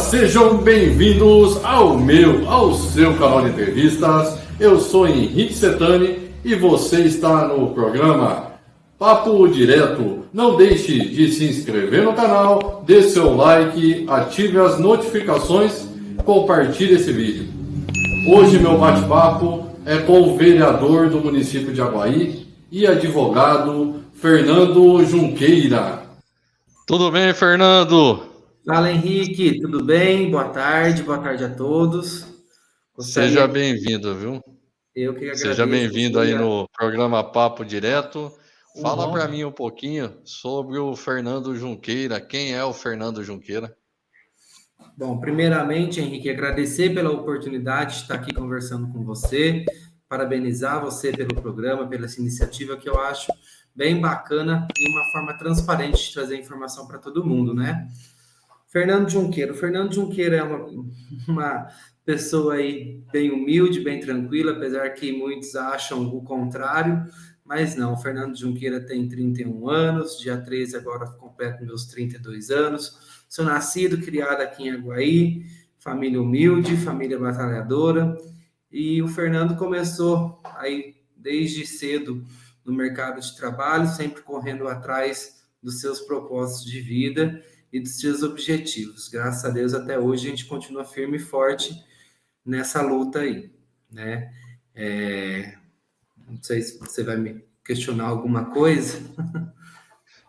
Sejam bem-vindos ao seu canal de entrevistas. Eu sou Henrique Setani e você está no programa Papo Direto. Não deixe de se inscrever no canal, dê seu like, ative as notificações, compartilhe esse vídeo. Hoje meu bate-papo é com o vereador do município de Aguaí e advogado Fernando Junqueira. Tudo bem, Fernando? Fala, Henrique, tudo bem? Boa tarde a todos. Seja bem-vindo, viu? Eu que agradeço. Seja bem-vindo aí no programa Papo Direto. Fala para mim um pouquinho sobre o Fernando Junqueira. Quem é o Fernando Junqueira? Bom, primeiramente, Henrique, agradecer pela oportunidade de estar aqui conversando com você, parabenizar você pelo programa, pela essa iniciativa que eu acho bem bacana e uma forma transparente de trazer informação para todo mundo, né? Fernando Junqueira. O Fernando Junqueira é uma pessoa aí bem humilde, bem tranquila, apesar que muitos acham o contrário, mas não, o Fernando Junqueira tem 31 anos, dia 13 agora completo meus 32 anos, sou nascido, criado aqui em Aguaí, família humilde, família batalhadora, e o Fernando começou aí desde cedo no mercado de trabalho, sempre correndo atrás dos seus propósitos de vida e dos seus objetivos. Graças a Deus, até hoje, a gente continua firme e forte nessa luta aí, né? Não sei se você vai me questionar alguma coisa.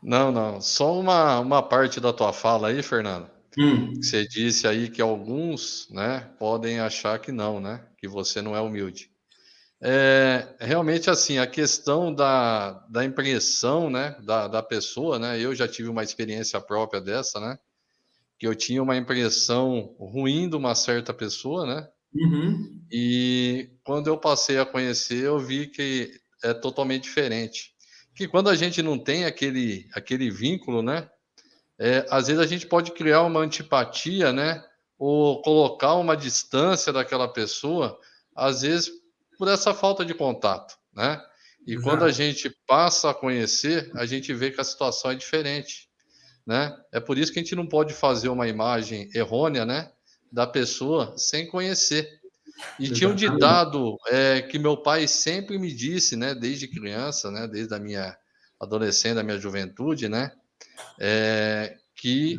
Não. Só uma parte da tua fala aí, Fernando. Você disse aí que alguns, né, podem achar que não, né? Que você não é humilde. Realmente, assim, a questão da impressão, né, da pessoa, né? Eu já tive uma experiência própria dessa, né? Que eu tinha uma impressão ruim de uma certa pessoa, né? E quando eu passei a conhecer, eu vi que é totalmente diferente. Que quando a gente não tem aquele vínculo, né? Às vezes a gente pode criar uma antipatia, né? Ou colocar uma distância daquela pessoa, às vezes por essa falta de contato, né? E Exato. quando a gente passa a conhecer, a gente vê que a situação é diferente, né? É por isso que a gente não pode fazer uma imagem errônea, né? Da pessoa sem conhecer. E tinha um ditado que meu pai sempre me disse, né? Desde criança, né? Desde a minha adolescência, da minha juventude, né? Que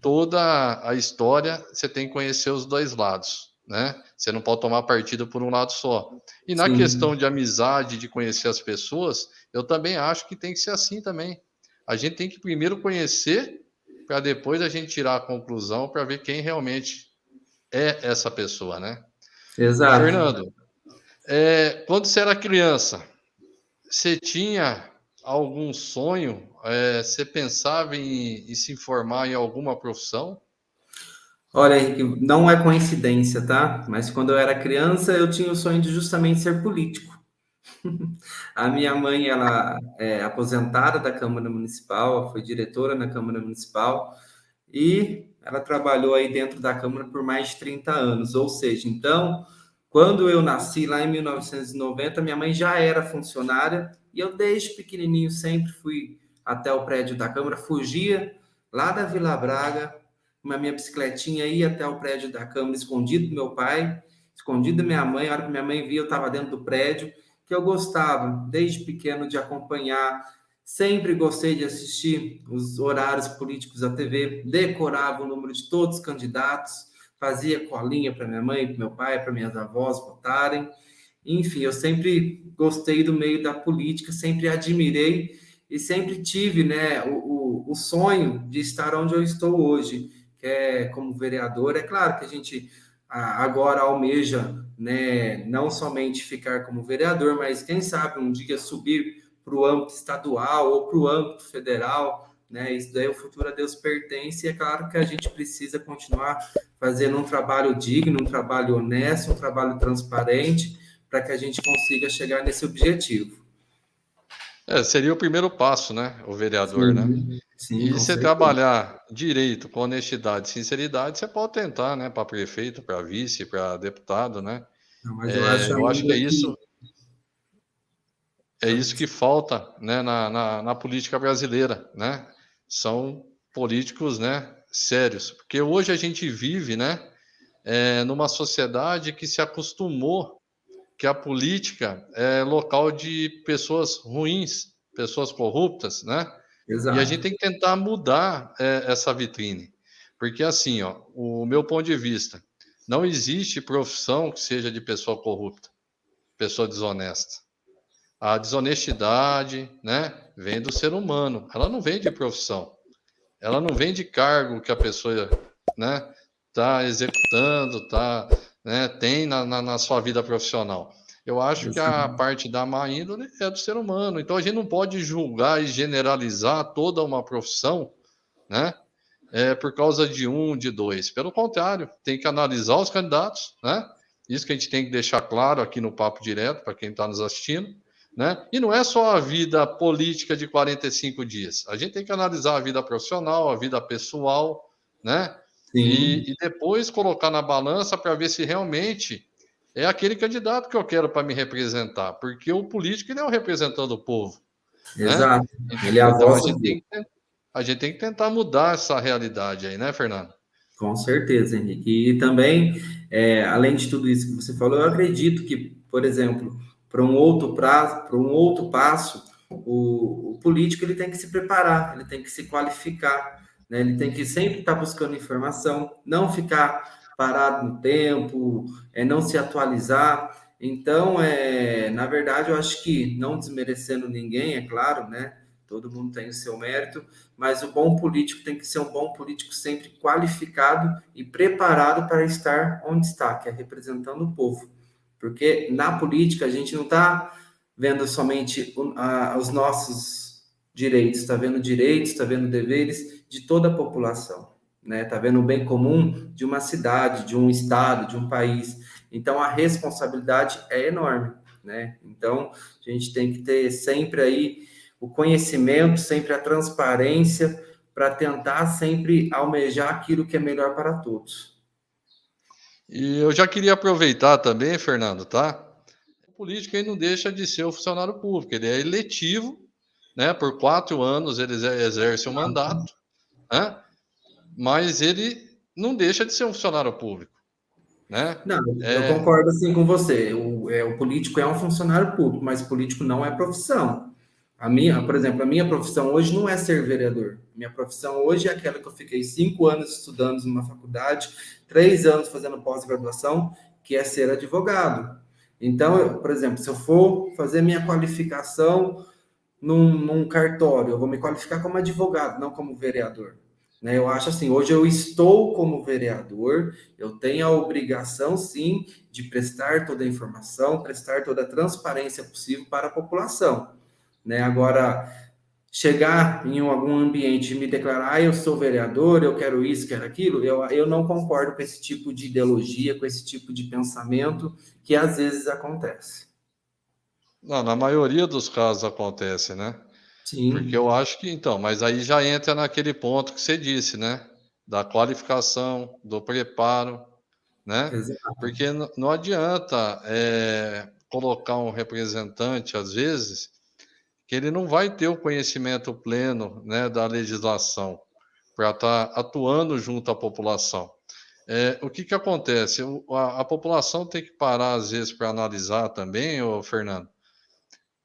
toda a história você tem que conhecer os dois lados, né? Você não pode tomar partido por um lado só. E na questão de amizade, de conhecer as pessoas, eu também acho que tem que ser assim também. A gente tem que primeiro conhecer, para depois a gente tirar a conclusão para ver quem realmente é essa pessoa, né? Exato. Fernando, quando você era criança, você tinha algum sonho? Você pensava em se formar em alguma profissão? Olha, Henrique, não é coincidência, tá? Mas quando eu era criança, eu tinha o sonho de justamente ser político. A minha mãe, ela é aposentada da Câmara Municipal, foi diretora na Câmara Municipal e ela trabalhou aí dentro da Câmara por mais de 30 anos. Ou seja, então, quando eu nasci lá em 1990, minha mãe já era funcionária e eu desde pequenininho sempre fui até o prédio da Câmara, fugia lá da Vila Braga, uma minha bicicletinha ia até o prédio da Câmara, escondido do meu pai, escondido da minha mãe. A hora que minha mãe via, eu estava dentro do prédio, que eu gostava, desde pequeno, de acompanhar. Sempre gostei de assistir os horários políticos da TV, decorava o número de todos os candidatos, fazia colinha para minha mãe, para meu pai, para minhas avós votarem. Enfim, eu sempre gostei do meio da política, sempre admirei e sempre tive, né, o sonho de estar onde eu estou hoje, que é como vereador. É claro que a gente agora almeja, né, não somente ficar como vereador, mas quem sabe um dia subir para o âmbito estadual ou para o âmbito federal, né? Isso daí, o futuro a Deus pertence, e é claro que a gente precisa continuar fazendo um trabalho digno, um trabalho honesto, um trabalho transparente, para que a gente consiga chegar nesse objetivo. Seria o primeiro passo, né? O vereador, né? Sim, sim, E com você certeza. trabalhar direito, com honestidade, sinceridade, você pode tentar, né? Para prefeito, para vice, para deputado, né? Não, mas eu acho Eu acho que ainda que... é isso que falta, né? Na política brasileira, né? São políticos, né? Sérios, porque hoje a gente vive, né? Numa sociedade que se acostumou que a política é local de pessoas ruins, pessoas corruptas, né? E a gente Exato. tem que tentar mudar essa vitrine. Porque, assim, ó, o meu ponto de vista, não existe profissão que seja de pessoa corrupta, pessoa desonesta. A desonestidade, né, vem do ser humano. Ela não vem de profissão. Ela não vem de cargo que a pessoa, né, está executando, né, tem na sua vida profissional. Eu acho que a Exato. parte da má índole é do ser humano. Então a gente não pode julgar e generalizar toda uma profissão, né, por causa de um, de dois. Pelo contrário, tem que analisar os candidatos, né? Isso que a gente tem que deixar claro aqui no Papo Direto para quem está nos assistindo, né? E não é só a vida política de 45 dias. A gente tem que analisar a vida profissional, a vida pessoal, né? Sim, E depois colocar na balança para ver se realmente é aquele candidato que eu quero para me representar, porque o político ele é o representante do povo, né? exato. Ele é a Então voz do povo. a gente tem que tentar mudar essa realidade aí, né, Fernando? Com certeza, Henrique. E também, além de tudo isso que você falou, eu acredito que, por exemplo, para um outro prazo, para um outro passo, o político ele tem que se preparar, ele tem que se qualificar, né? Ele tem que sempre estar buscando informação, não ficar parado no tempo, não se atualizar. Então, na verdade, eu acho que, não desmerecendo ninguém, é claro, né? Todo mundo tem o seu mérito, mas o bom político tem que ser um bom político sempre qualificado e preparado para estar onde está, que é representando o povo. Porque na política a gente não está vendo somente os nossos direitos, está vendo direitos, está vendo deveres de toda a população, né? Está vendo o bem comum de uma cidade, de um estado, de um país. Então a responsabilidade é enorme, né? Então a gente tem que ter sempre aí o conhecimento, sempre a transparência, para tentar sempre almejar aquilo que é melhor para todos. E eu já queria aproveitar também, Fernando, tá? O político ele não deixa de ser o funcionário público, ele é eletivo, né? Por 4 anos ele exerce o mandato, né? Mas ele não deixa de ser um funcionário público, né? Não, eu É, concordo assim com você. O político é um funcionário público, mas político não é profissão. Por exemplo, a minha profissão hoje não é ser vereador. Minha profissão hoje é aquela que eu fiquei 5 anos estudando numa faculdade, 3 anos fazendo pós-graduação, que é ser advogado. Então, por exemplo, se eu for fazer minha qualificação num cartório, eu vou me qualificar como advogado, não como vereador. Né? Eu acho assim, hoje eu estou como vereador, eu tenho a obrigação, sim, de prestar toda a informação, prestar toda a transparência possível para a população. Né? Agora, chegar em algum ambiente e me declarar, eu sou vereador, eu quero isso, quero aquilo, eu não concordo com esse tipo de ideologia, com esse tipo de pensamento que às vezes acontece. não, na maioria dos casos acontece, né? Porque Sim, eu acho que, então, mas aí já entra naquele ponto que você disse, né? Da qualificação, do preparo, né? exato. Porque não adianta colocar um representante, às vezes, que ele não vai ter o conhecimento pleno, né, da legislação para estar atuando junto à população. O que acontece? A população tem que parar, às vezes, para analisar também, ô Fernando,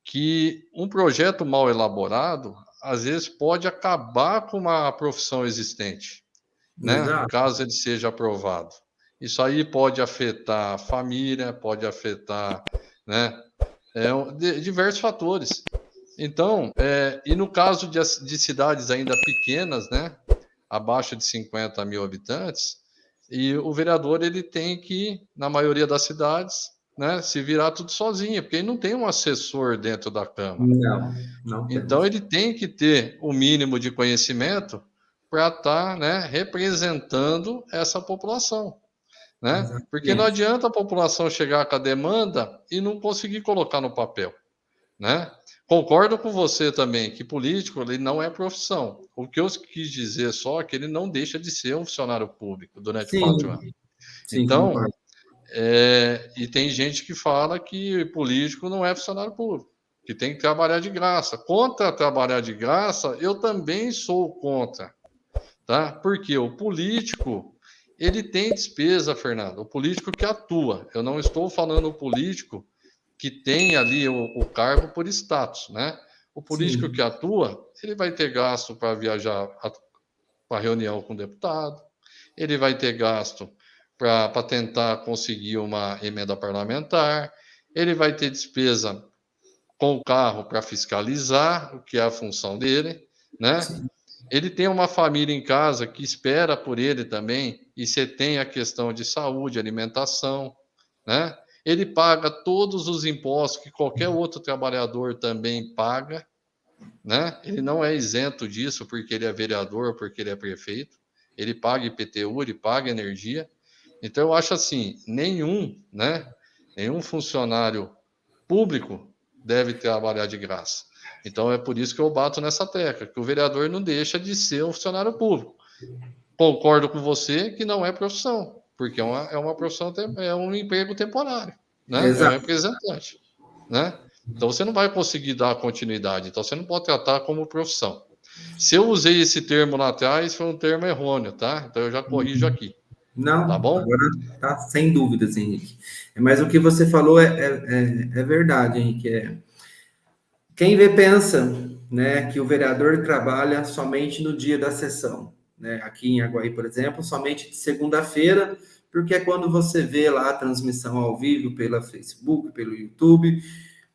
que um projeto mal elaborado, às vezes, pode acabar com uma profissão existente, né? Exato. Caso ele seja aprovado. Isso aí pode afetar a família, pode afetar, né, diversos fatores. Então, e no caso de cidades ainda pequenas, né, abaixo de 50 mil habitantes, e o vereador ele tem que, na maioria das cidades, né, se virar tudo sozinho, porque ele não tem um assessor dentro da Câmara. Não Então, temos. ele tem que ter o mínimo de conhecimento para estar, né, representando essa população, né? Porque não Exatamente. adianta a população chegar com a demanda e não conseguir colocar no papel, né? Concordo com você também que político ele não é profissão. O que eu quis dizer só é que ele não deixa de ser um funcionário público durante 4 anos. Sim, sim, Então, concordo. e tem gente que fala que político não é funcionário público, que tem que trabalhar de graça. Contra trabalhar de graça, eu também sou contra, tá? Porque o político, ele tem despesa, Fernando. O político que atua. Eu não estou falando o político que tem ali o cargo por status, né? O político que Sim, atua, ele vai ter gasto para viajar para reunião com o deputado, ele vai ter gasto para tentar conseguir uma emenda parlamentar, ele vai ter despesa com o carro para fiscalizar, o que é a função dele, né? sim, Ele tem uma família em casa que espera por ele também, e você tem a questão de saúde, alimentação, né? Ele paga todos os impostos que qualquer outro trabalhador também paga, né? Ele não é isento disso porque ele é vereador, porque ele é prefeito. Ele paga IPTU, ele paga energia. Então eu acho assim, né? Nenhum funcionário público deve trabalhar de graça. Então é por isso que eu bato nessa tecla, que o vereador não deixa de ser um funcionário público. Concordo com você que não é profissão, porque é uma profissão, é um emprego temporário, né? É um exato. representante, né? Então você não vai conseguir dar continuidade, então você não pode tratar como profissão. Se eu usei esse termo lá atrás, foi um termo errôneo, tá? Então eu já corrijo aqui, tá Não, bom? agora tá sem dúvidas, Henrique. Mas o que você falou é verdade, Henrique. Quem vê pensa, né, que o vereador trabalha somente no dia da sessão, né? Aqui em Aguaí, por exemplo, somente de segunda-feira, porque é quando você vê lá a transmissão ao vivo pela Facebook, pelo YouTube,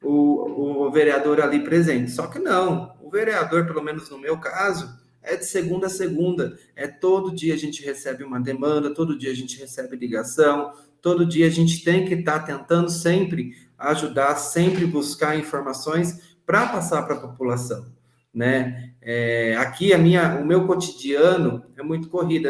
o vereador ali presente. Só que não, o vereador, pelo menos no meu caso, é de segunda a segunda. É todo dia a gente recebe uma demanda, todo dia a gente recebe ligação, todo dia a gente tem que estar tentando sempre ajudar, sempre buscar informações para passar para a população, né? Aqui o meu cotidiano é muito corrido,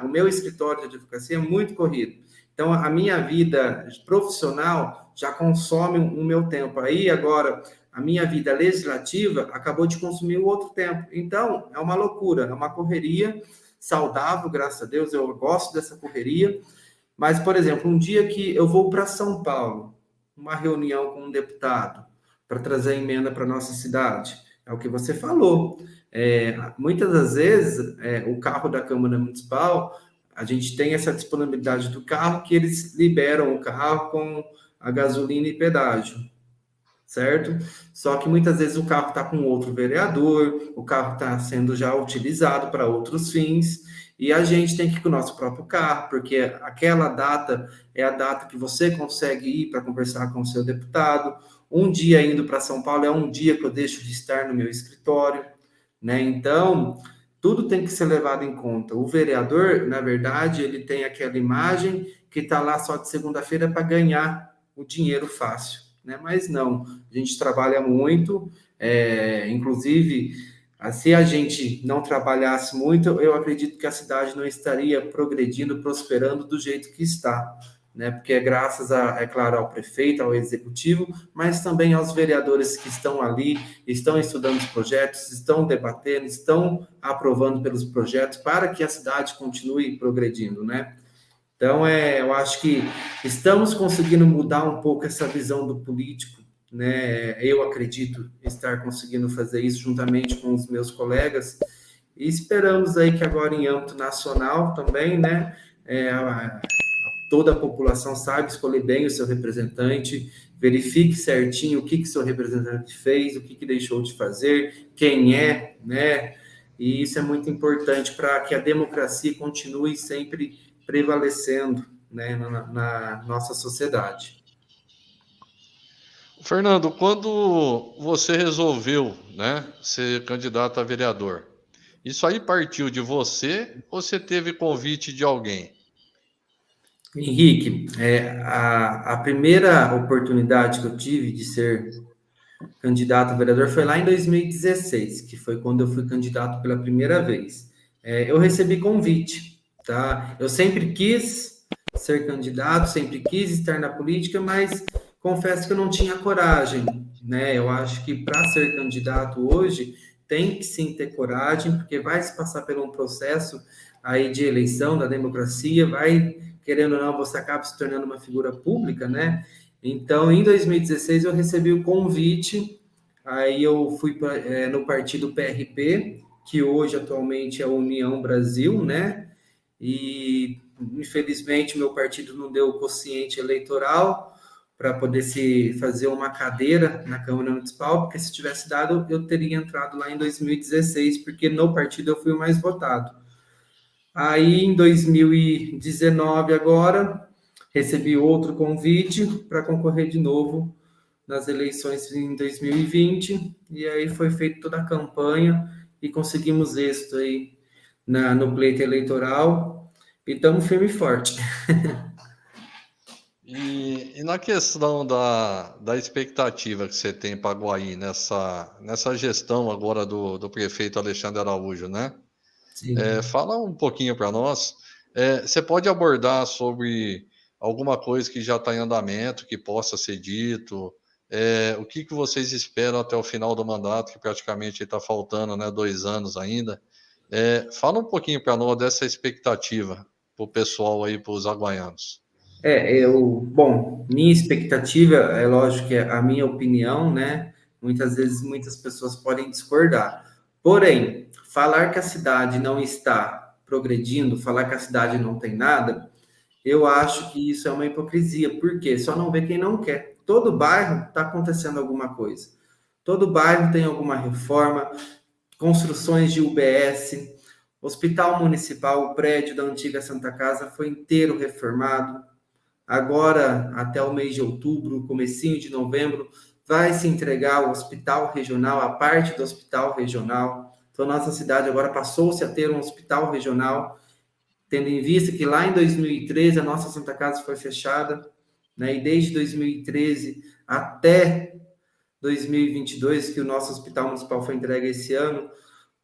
o meu escritório de advocacia é muito corrido. Então, a minha vida profissional já consome o meu tempo. Aí, agora, a minha vida legislativa acabou de consumir o outro tempo. Então, é uma loucura, é uma correria saudável, graças a Deus, eu gosto dessa correria. Mas, por exemplo, um dia que eu vou para São Paulo, uma reunião com um deputado, para trazer emenda para a nossa cidade, é o que você falou. Muitas das vezes, o carro da Câmara Municipal, a gente tem essa disponibilidade do carro que eles liberam o carro com a gasolina e pedágio, certo? Só que muitas vezes o carro está com outro vereador, o carro está sendo já utilizado para outros fins, e a gente tem que ir com o nosso próprio carro, porque aquela data é a data que você consegue ir para conversar com o seu deputado. Um dia indo para São Paulo é um dia que eu deixo de estar no meu escritório, né? Então, tudo tem que ser levado em conta. O vereador, na verdade, ele tem aquela imagem que está lá só de segunda-feira para ganhar o dinheiro fácil, né? Mas não, a gente trabalha muito, inclusive, se a gente não trabalhasse muito, eu acredito que a cidade não estaria progredindo, prosperando do jeito que está, né? Porque é graças, é claro, ao prefeito, ao executivo, mas também aos vereadores que estão ali, estão estudando os projetos, estão debatendo, estão aprovando pelos projetos para que a cidade continue progredindo, né? Então, eu acho que estamos conseguindo mudar um pouco essa visão do político, né? Eu acredito estar conseguindo fazer isso juntamente com os meus colegas e esperamos aí que agora em âmbito nacional também, né? Toda a população saiba escolher bem o seu representante, verifique certinho o que seu representante fez, o que deixou de fazer, quem é, né? E isso é muito importante para que a democracia continue sempre prevalecendo, né, na nossa sociedade. Fernando, quando você resolveu, né, ser candidato a vereador, isso aí partiu de você ou você teve convite de alguém? Henrique, a primeira oportunidade que eu tive de ser candidato a vereador foi lá em 2016, que foi quando eu fui candidato pela primeira vez. Eu recebi convite, tá? Eu sempre quis ser candidato, sempre quis estar na política, mas confesso que eu não tinha coragem, né? Eu acho que para ser candidato hoje tem que sim ter coragem, porque vai se passar por um processo aí de eleição da democracia, vai, querendo ou não, você acaba se tornando uma figura pública, né? Então, em 2016, eu recebi o convite, aí eu fui no partido PRP, que hoje atualmente é a União Brasil, né? E, infelizmente, meu partido não deu o quociente eleitoral para poder se fazer uma cadeira na Câmara Municipal, porque se tivesse dado, eu teria entrado lá em 2016, porque no partido eu fui o mais votado. Aí, em 2019, agora, recebi outro convite para concorrer de novo nas eleições em 2020, e aí foi feita toda a campanha e conseguimos êxito aí no pleito eleitoral, e estamos firme e forte. E na questão da expectativa que você tem para Guaí nessa gestão agora do prefeito Alexandre Araújo, né? Sim. Fala um pouquinho para nós. Você pode abordar sobre alguma coisa que já está em andamento, que possa ser dito? O que vocês esperam até o final do mandato, que praticamente está faltando, né, 2 anos ainda? Fala um pouquinho para nós dessa expectativa para o pessoal aí, para os aguaianos. Bom, minha expectativa, é lógico que é a minha opinião, né? Muitas vezes muitas pessoas podem discordar. Porém, falar que a cidade não está progredindo, falar que a cidade não tem nada, eu acho que isso é uma hipocrisia. Por quê? Só não vê quem não quer. Todo bairro está acontecendo alguma coisa. Todo bairro tem alguma reforma, construções de UBS, hospital municipal, o prédio da antiga Santa Casa foi inteiro reformado. Agora, até o mês de outubro, comecinho de novembro, vai se entregar o hospital regional, a parte do hospital regional. Então, nossa cidade agora passou-se a ter um hospital regional, tendo em vista que lá em 2013 a nossa Santa Casa foi fechada, né? E desde 2013 até 2022, que o nosso hospital municipal foi entregue esse ano,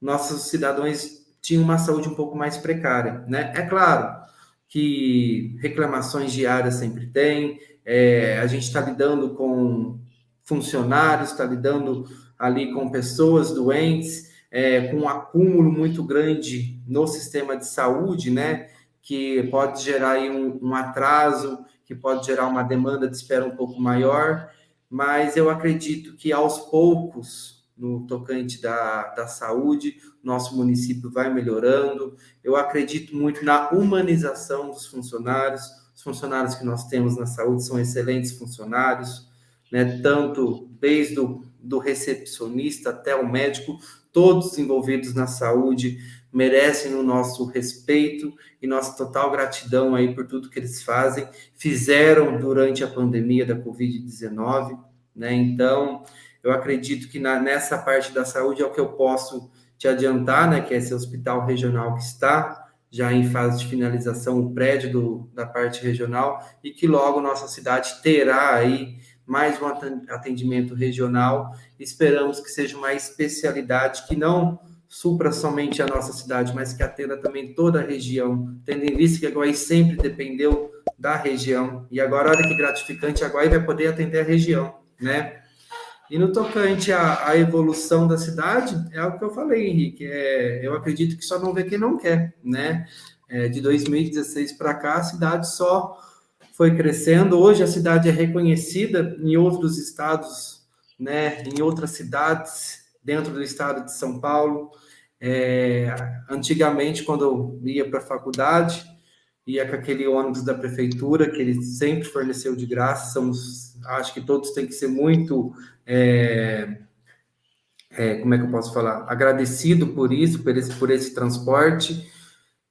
nossos cidadãos tinham uma saúde um pouco mais precária, né? É claro que reclamações diárias sempre tem, a gente está lidando com funcionários, está lidando ali com pessoas doentes, com um acúmulo muito grande no sistema de saúde, né? Que pode gerar aí um atraso, que pode gerar uma demanda de espera um pouco maior, mas eu acredito que aos poucos, no tocante da saúde, nosso município vai melhorando. Eu acredito muito na humanização dos funcionários. Os funcionários que nós temos na saúde são excelentes funcionários, né? Tanto desde do recepcionista até o médico, todos envolvidos na saúde merecem o nosso respeito e nossa total gratidão aí por tudo que eles fazem, fizeram durante a pandemia da Covid-19, né? Então, eu acredito que nessa parte da saúde é o que eu posso te adiantar, né? Que é esse hospital regional que está já em fase de finalização, o prédio da parte regional, e que logo nossa cidade terá aí mais um atendimento regional. Esperamos que seja uma especialidade que não supra somente a nossa cidade, mas que atenda também toda a região, tendo em vista que a Guaí sempre dependeu da região, e agora, olha que gratificante, a Guaí vai poder atender a região, né? E no tocante à evolução da cidade, é algo que eu falei, Henrique, eu acredito que só não vê quem não quer, né? De 2016 para cá, a cidade só foi crescendo. Hoje a cidade é reconhecida em outros estados, né? Em outras cidades dentro do estado de São Paulo. Antigamente, quando eu ia para a faculdade, ia com aquele ônibus da prefeitura, que ele sempre forneceu de graça. Acho que todos têm que ser muito, como é que eu posso falar? Agradecido por isso, por esse transporte.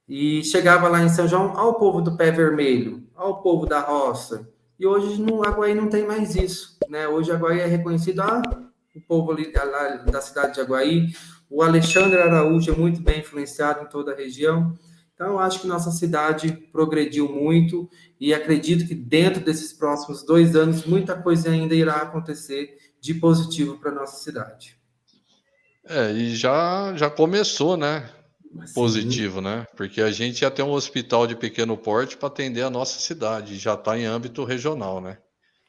E chegava lá em São João, ao povo do Pé Vermelho, ao povo da roça. E hoje no Aguaí não tem mais isso, né? Hoje Aguaí é reconhecido, o povo ali da cidade de Aguaí. O Alexandre Araújo é muito bem influenciado em toda a região. Então, eu acho que nossa cidade progrediu muito e acredito que dentro desses próximos 2 anos, muita coisa ainda irá acontecer de positivo para a nossa cidade. E já começou, né? Sim, Positivo, né? Porque a gente ia ter um hospital de pequeno porte para atender a nossa cidade, já está em âmbito regional, né?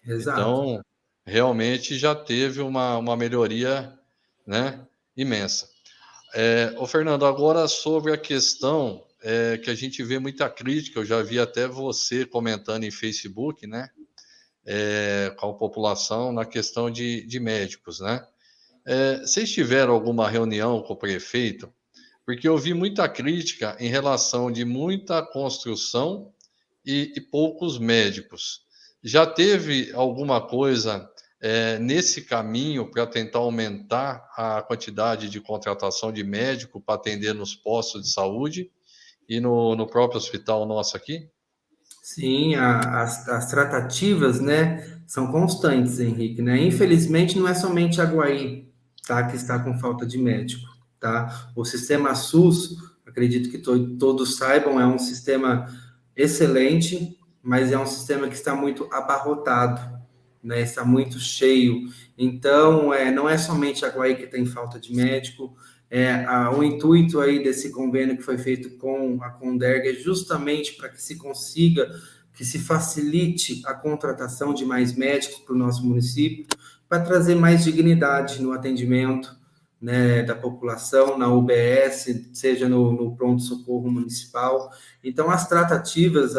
exato. Então, realmente já teve uma melhoria, né, imensa. Ô Fernando, agora sobre a questão que a gente vê muita crítica, eu já vi até você comentando em Facebook, né, com a população na questão de médicos, né? Vocês tiveram alguma reunião com o prefeito? Porque eu vi muita crítica em relação de muita construção e poucos médicos. Já teve alguma coisa nesse caminho para tentar aumentar a quantidade de contratação de médico para atender nos postos de saúde e no próprio hospital nosso aqui? Sim, as tratativas, né, são constantes, Henrique, né? Infelizmente, não é somente Aguaí, tá, que está com falta de médico, tá? O sistema SUS, acredito que todos saibam, é um sistema excelente, mas é um sistema que está muito abarrotado, né? Está muito cheio. Então, não é somente Aguaí que tem falta de médico. O intuito aí desse convênio que foi feito com a Conderg é justamente para que se consiga, que se facilite a contratação de mais médicos para o nosso município, para trazer mais dignidade no atendimento, né, da população, na UBS, seja no pronto-socorro municipal. Então, as tratativas,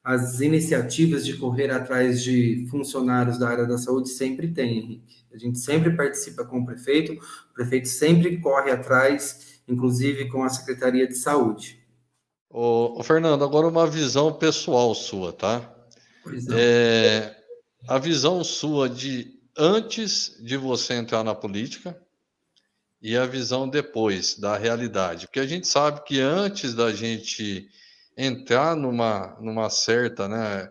as iniciativas de correr atrás de funcionários da área da saúde sempre tem, Henrique. A gente sempre participa com o prefeito sempre corre atrás, inclusive com a Secretaria de Saúde. Ô Fernando, agora uma visão pessoal sua, tá? Pois não. A visão sua de antes de você entrar na política e a visão depois da realidade. Porque a gente sabe que antes da gente entrar numa certa, né,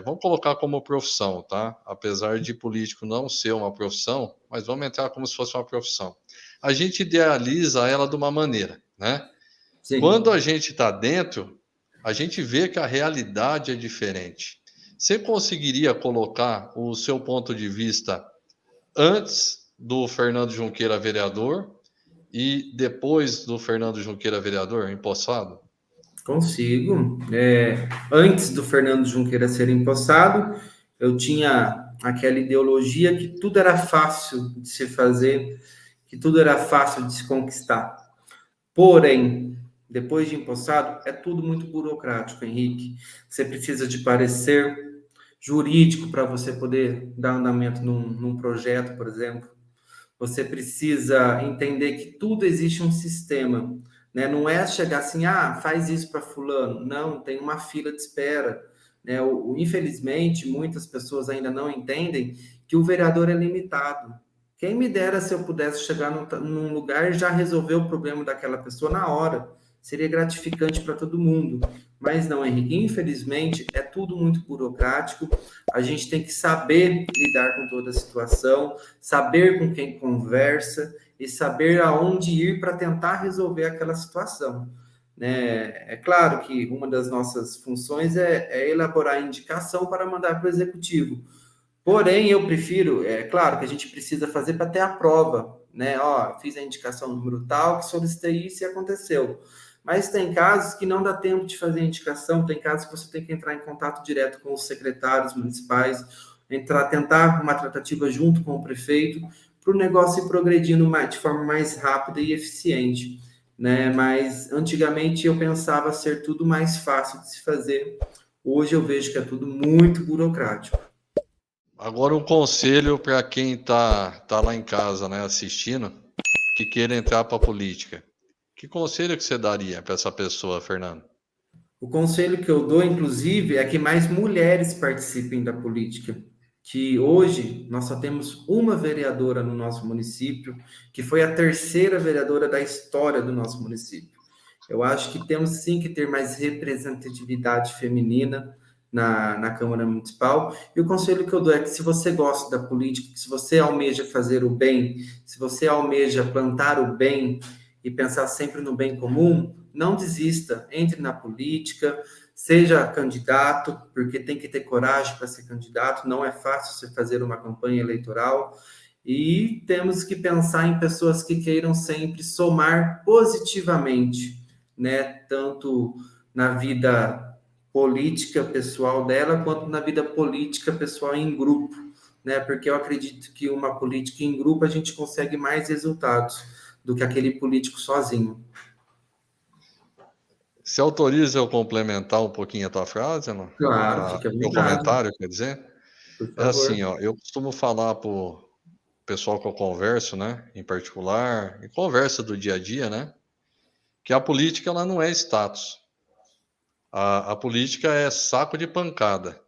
vamos colocar como profissão, tá? Apesar de político não ser uma profissão, mas vamos entrar como se fosse uma profissão. A gente idealiza ela de uma maneira, né? Quando a Sim. gente está dentro, a gente vê que a realidade é diferente. Você conseguiria colocar o seu ponto de vista antes do Fernando Junqueira vereador e depois do Fernando Junqueira vereador, empossado? Consigo. Antes do Fernando Junqueira ser empossado, eu tinha aquela ideologia que tudo era fácil de se fazer, que tudo era fácil de se conquistar. Porém, depois de empossado, é tudo muito burocrático, Henrique. Você precisa de parecer jurídico para você poder dar andamento num projeto, por exemplo. Você precisa entender que tudo existe um sistema, né? Não é chegar assim, faz isso para fulano. Não, tem uma fila de espera, né? Infelizmente, muitas pessoas ainda não entendem que o vereador é limitado. Quem me dera se eu pudesse chegar num lugar e já resolver o problema daquela pessoa na hora. Seria gratificante para todo mundo. Mas não, Henrique, infelizmente é tudo muito burocrático. A gente tem que saber lidar com toda a situação, saber com quem conversa e saber aonde ir para tentar resolver aquela situação. Né? É claro que uma das nossas funções é elaborar indicação para mandar para o executivo. Porém, eu prefiro, claro que a gente precisa fazer para ter a prova, né? Ó, fiz a indicação número tal, que solicitei isso e aconteceu. Mas tem casos que não dá tempo de fazer a indicação, tem casos que você tem que entrar em contato direto com os secretários municipais, tentar uma tratativa junto com o prefeito, para o negócio ir progredindo de forma mais rápida e eficiente, né? Mas antigamente eu pensava ser tudo mais fácil de se fazer. Hoje eu vejo que é tudo muito burocrático. Agora um conselho para quem tá lá em casa, né, assistindo, que queira entrar para a política. Que conselho que você daria para essa pessoa, Fernando? O conselho que eu dou, inclusive, é que mais mulheres participem da política. Que hoje nós só temos uma vereadora no nosso município, que foi a terceira vereadora da história do nosso município. Eu acho que temos sim que ter mais representatividade feminina na Câmara Municipal. E o conselho que eu dou é que se você gosta da política, que se você almeja fazer o bem, se você almeja plantar o bem e pensar sempre no bem comum, não desista, entre na política, seja candidato, porque tem que ter coragem para ser candidato, não é fácil você fazer uma campanha eleitoral, e temos que pensar em pessoas que queiram sempre somar positivamente, né, tanto na vida política pessoal dela, quanto na vida política pessoal em grupo, né? Porque eu acredito que uma política em grupo a gente consegue mais resultados do que aquele político sozinho. Se autoriza eu complementar um pouquinho a tua frase, não? Claro, fica à Meu vontade, comentário, quer dizer? por É assim, favor. ó, eu costumo falar pro pessoal que eu converso, né, em particular, em conversa do dia a dia, né, que a política ela não é status. A política é saco de pancada.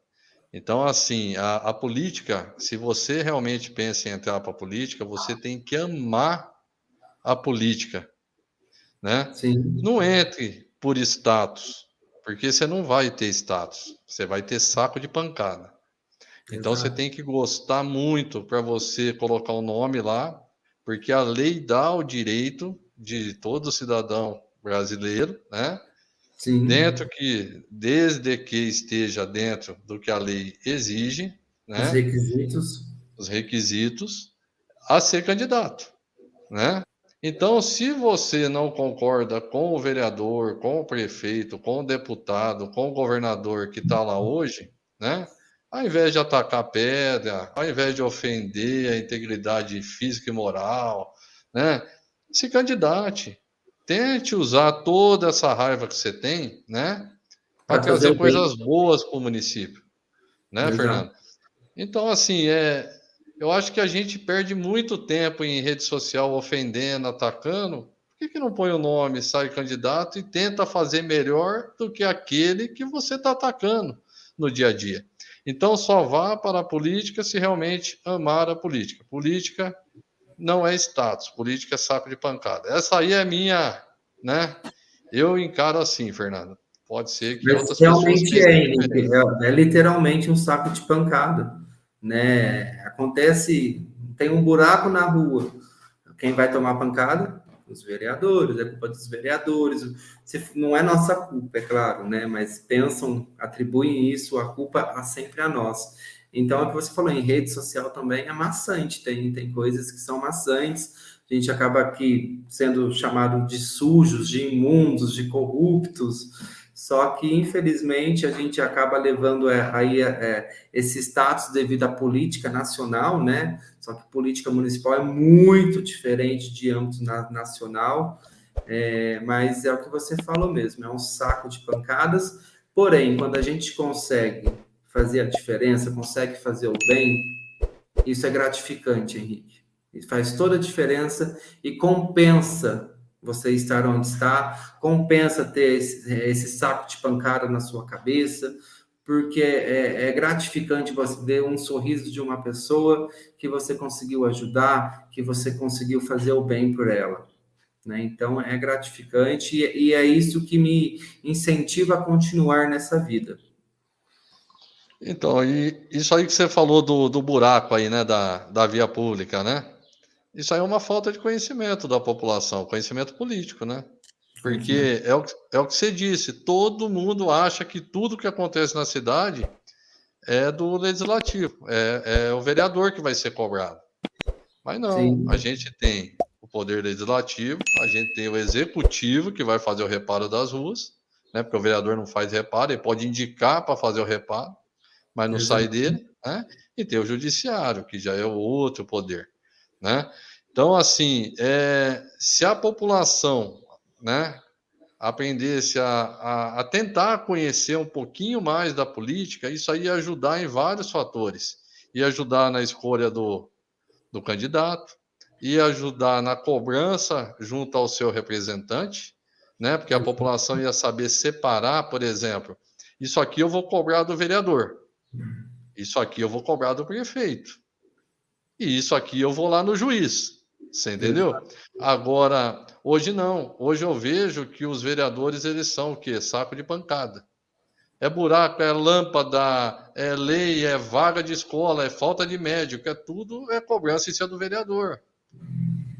Então, assim, a política, se você realmente pensa em entrar para a política, você tem que amar a política, né? Sim, Não entre por status, porque você não vai ter status, você vai ter saco de pancada. Então, você exato. tem que gostar muito para você colocar o nome lá, porque a lei dá o direito de todo cidadão brasileiro, né? Sim, Desde que esteja dentro do que a lei exige, os né, requisitos. os requisitos, a ser candidato, né? Então, se você não concorda com o vereador, com o prefeito, com o deputado, com o governador que está lá hoje, né? Ao invés de atacar pedra, ao invés de ofender a integridade física e moral, né? Se candidate. Tente usar toda essa raiva que você tem, né? Para Para fazer trazer o bem. coisas boas para o município, né, Exato. Fernando? Então, assim, eu acho que a gente perde muito tempo em rede social ofendendo, atacando. Por que não põe o nome, sai candidato e tenta fazer melhor do que aquele que você está atacando no dia a dia? Então, só vá para a política se realmente amar a política. Política não é status, política é saco de pancada. Essa aí é a minha, né? Eu encaro assim, Fernando. Pode ser que Mas outras pessoas realmente pensem é, diferente. Henrique, é literalmente um saco de pancada, né? Acontece, tem um buraco na rua, quem vai tomar pancada? Os vereadores, é culpa dos vereadores. Não é nossa culpa, é claro, né? Mas pensam, atribuem isso, a culpa sempre a nós. Então, é o que você falou, em rede social também é maçante, tem coisas que são maçantes, a gente acaba aqui sendo chamado de sujos, de imundos, de corruptos, só que, infelizmente, a gente acaba levando esse status devido à política nacional, né? Só que política municipal é muito diferente de âmbito nacional, mas é o que você falou mesmo, é um saco de pancadas. Porém, quando a gente consegue fazer a diferença, consegue fazer o bem, isso é gratificante, Henrique. Isso faz toda a diferença e compensa você estar onde está, compensa ter esse saco de pancada na sua cabeça, porque é gratificante você ver um sorriso de uma pessoa que você conseguiu ajudar, que você conseguiu fazer o bem por ela. Né? Então, é gratificante e é isso que me incentiva a continuar nessa vida. Então, e isso aí que você falou do buraco aí, né, da via pública, né? Isso aí é uma falta de conhecimento da população, conhecimento político, né? Conhecimento. Porque é o que você disse, todo mundo acha que tudo que acontece na cidade é do legislativo, é o vereador que vai ser cobrado. Mas não, a Sim, gente tem o poder legislativo, a gente tem o executivo que vai fazer o reparo das ruas, né? Porque o vereador não faz reparo, ele pode indicar para fazer o reparo, mas não sai exato. dele, né? E tem o judiciário, que já é o outro poder, né? Então, assim, se a população, né, aprendesse a tentar conhecer um pouquinho mais da política, isso aí ia ajudar em vários fatores. Ia ajudar na escolha do candidato, ia ajudar na cobrança junto ao seu representante, né? Porque a população ia saber separar, por exemplo, isso aqui eu vou cobrar do vereador, isso aqui eu vou cobrar do prefeito, e isso aqui eu vou lá no juiz. Você entendeu? Agora, hoje não. Hoje eu vejo que os vereadores, eles são o quê? Saco de pancada. É buraco, é lâmpada, é lei, é vaga de escola, é falta de médico, é tudo, é cobrança em cima do vereador.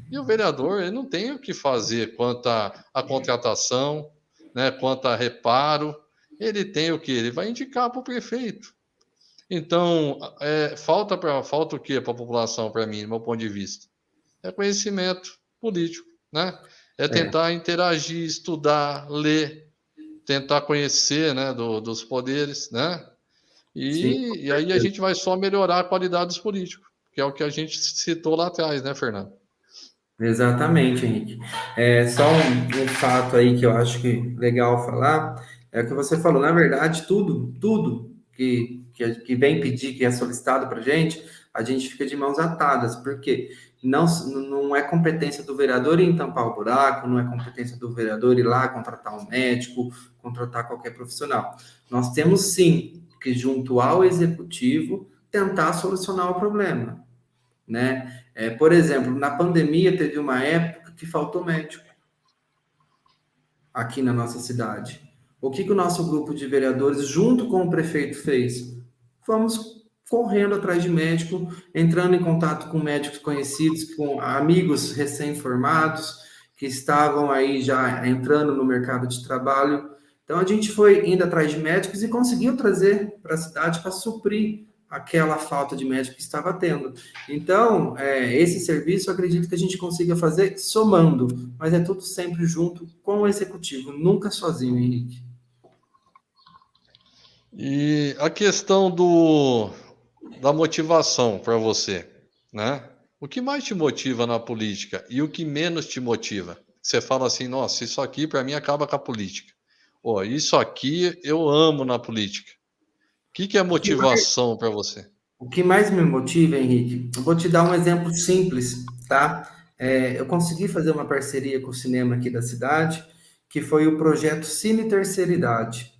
E o vereador, ele não tem o que fazer quanto à contratação, né, quanto a reparo, ele tem o quê? Ele vai indicar para o prefeito. Então, falta o quê para a população, para mim, do meu ponto de vista? É conhecimento político, né? É tentar interagir, estudar, ler, tentar conhecer, né, dos poderes, né? Sim, E aí a gente vai só melhorar a qualidade dos políticos, que é o que a gente citou lá atrás, né, Fernando? exatamente, Henrique. Só um fato aí que eu acho que legal falar é o que você falou. Na verdade, tudo que vem pedir, que é solicitado para a gente fica de mãos atadas, porque não é competência do vereador ir tampar o buraco, não é competência do vereador ir lá contratar um médico, contratar qualquer profissional. Nós temos sim que, junto ao executivo, tentar solucionar o problema, né? Por exemplo, na pandemia teve uma época que faltou médico aqui na nossa cidade. O que o nosso grupo de vereadores, junto com o prefeito, fez? Fomos correndo atrás de médico, entrando em contato com médicos conhecidos, com amigos recém-formados, que estavam aí já entrando no mercado de trabalho. Então, a gente foi indo atrás de médicos e conseguiu trazer para a cidade para suprir aquela falta de médico que estava tendo. Então, esse serviço eu acredito que a gente consiga fazer somando, mas é tudo sempre junto com o executivo, nunca sozinho, Henrique. E a questão da motivação para você, né? O que mais te motiva na política e o que menos te motiva? Você fala assim, nossa, isso aqui para mim acaba com a política. Ó, isso aqui eu amo na política. O que é motivação para você? O que mais me motiva, Henrique, eu vou te dar um exemplo simples, tá? Eu consegui fazer uma parceria com o cinema aqui da cidade, que foi o projeto Cine Terceira Idade,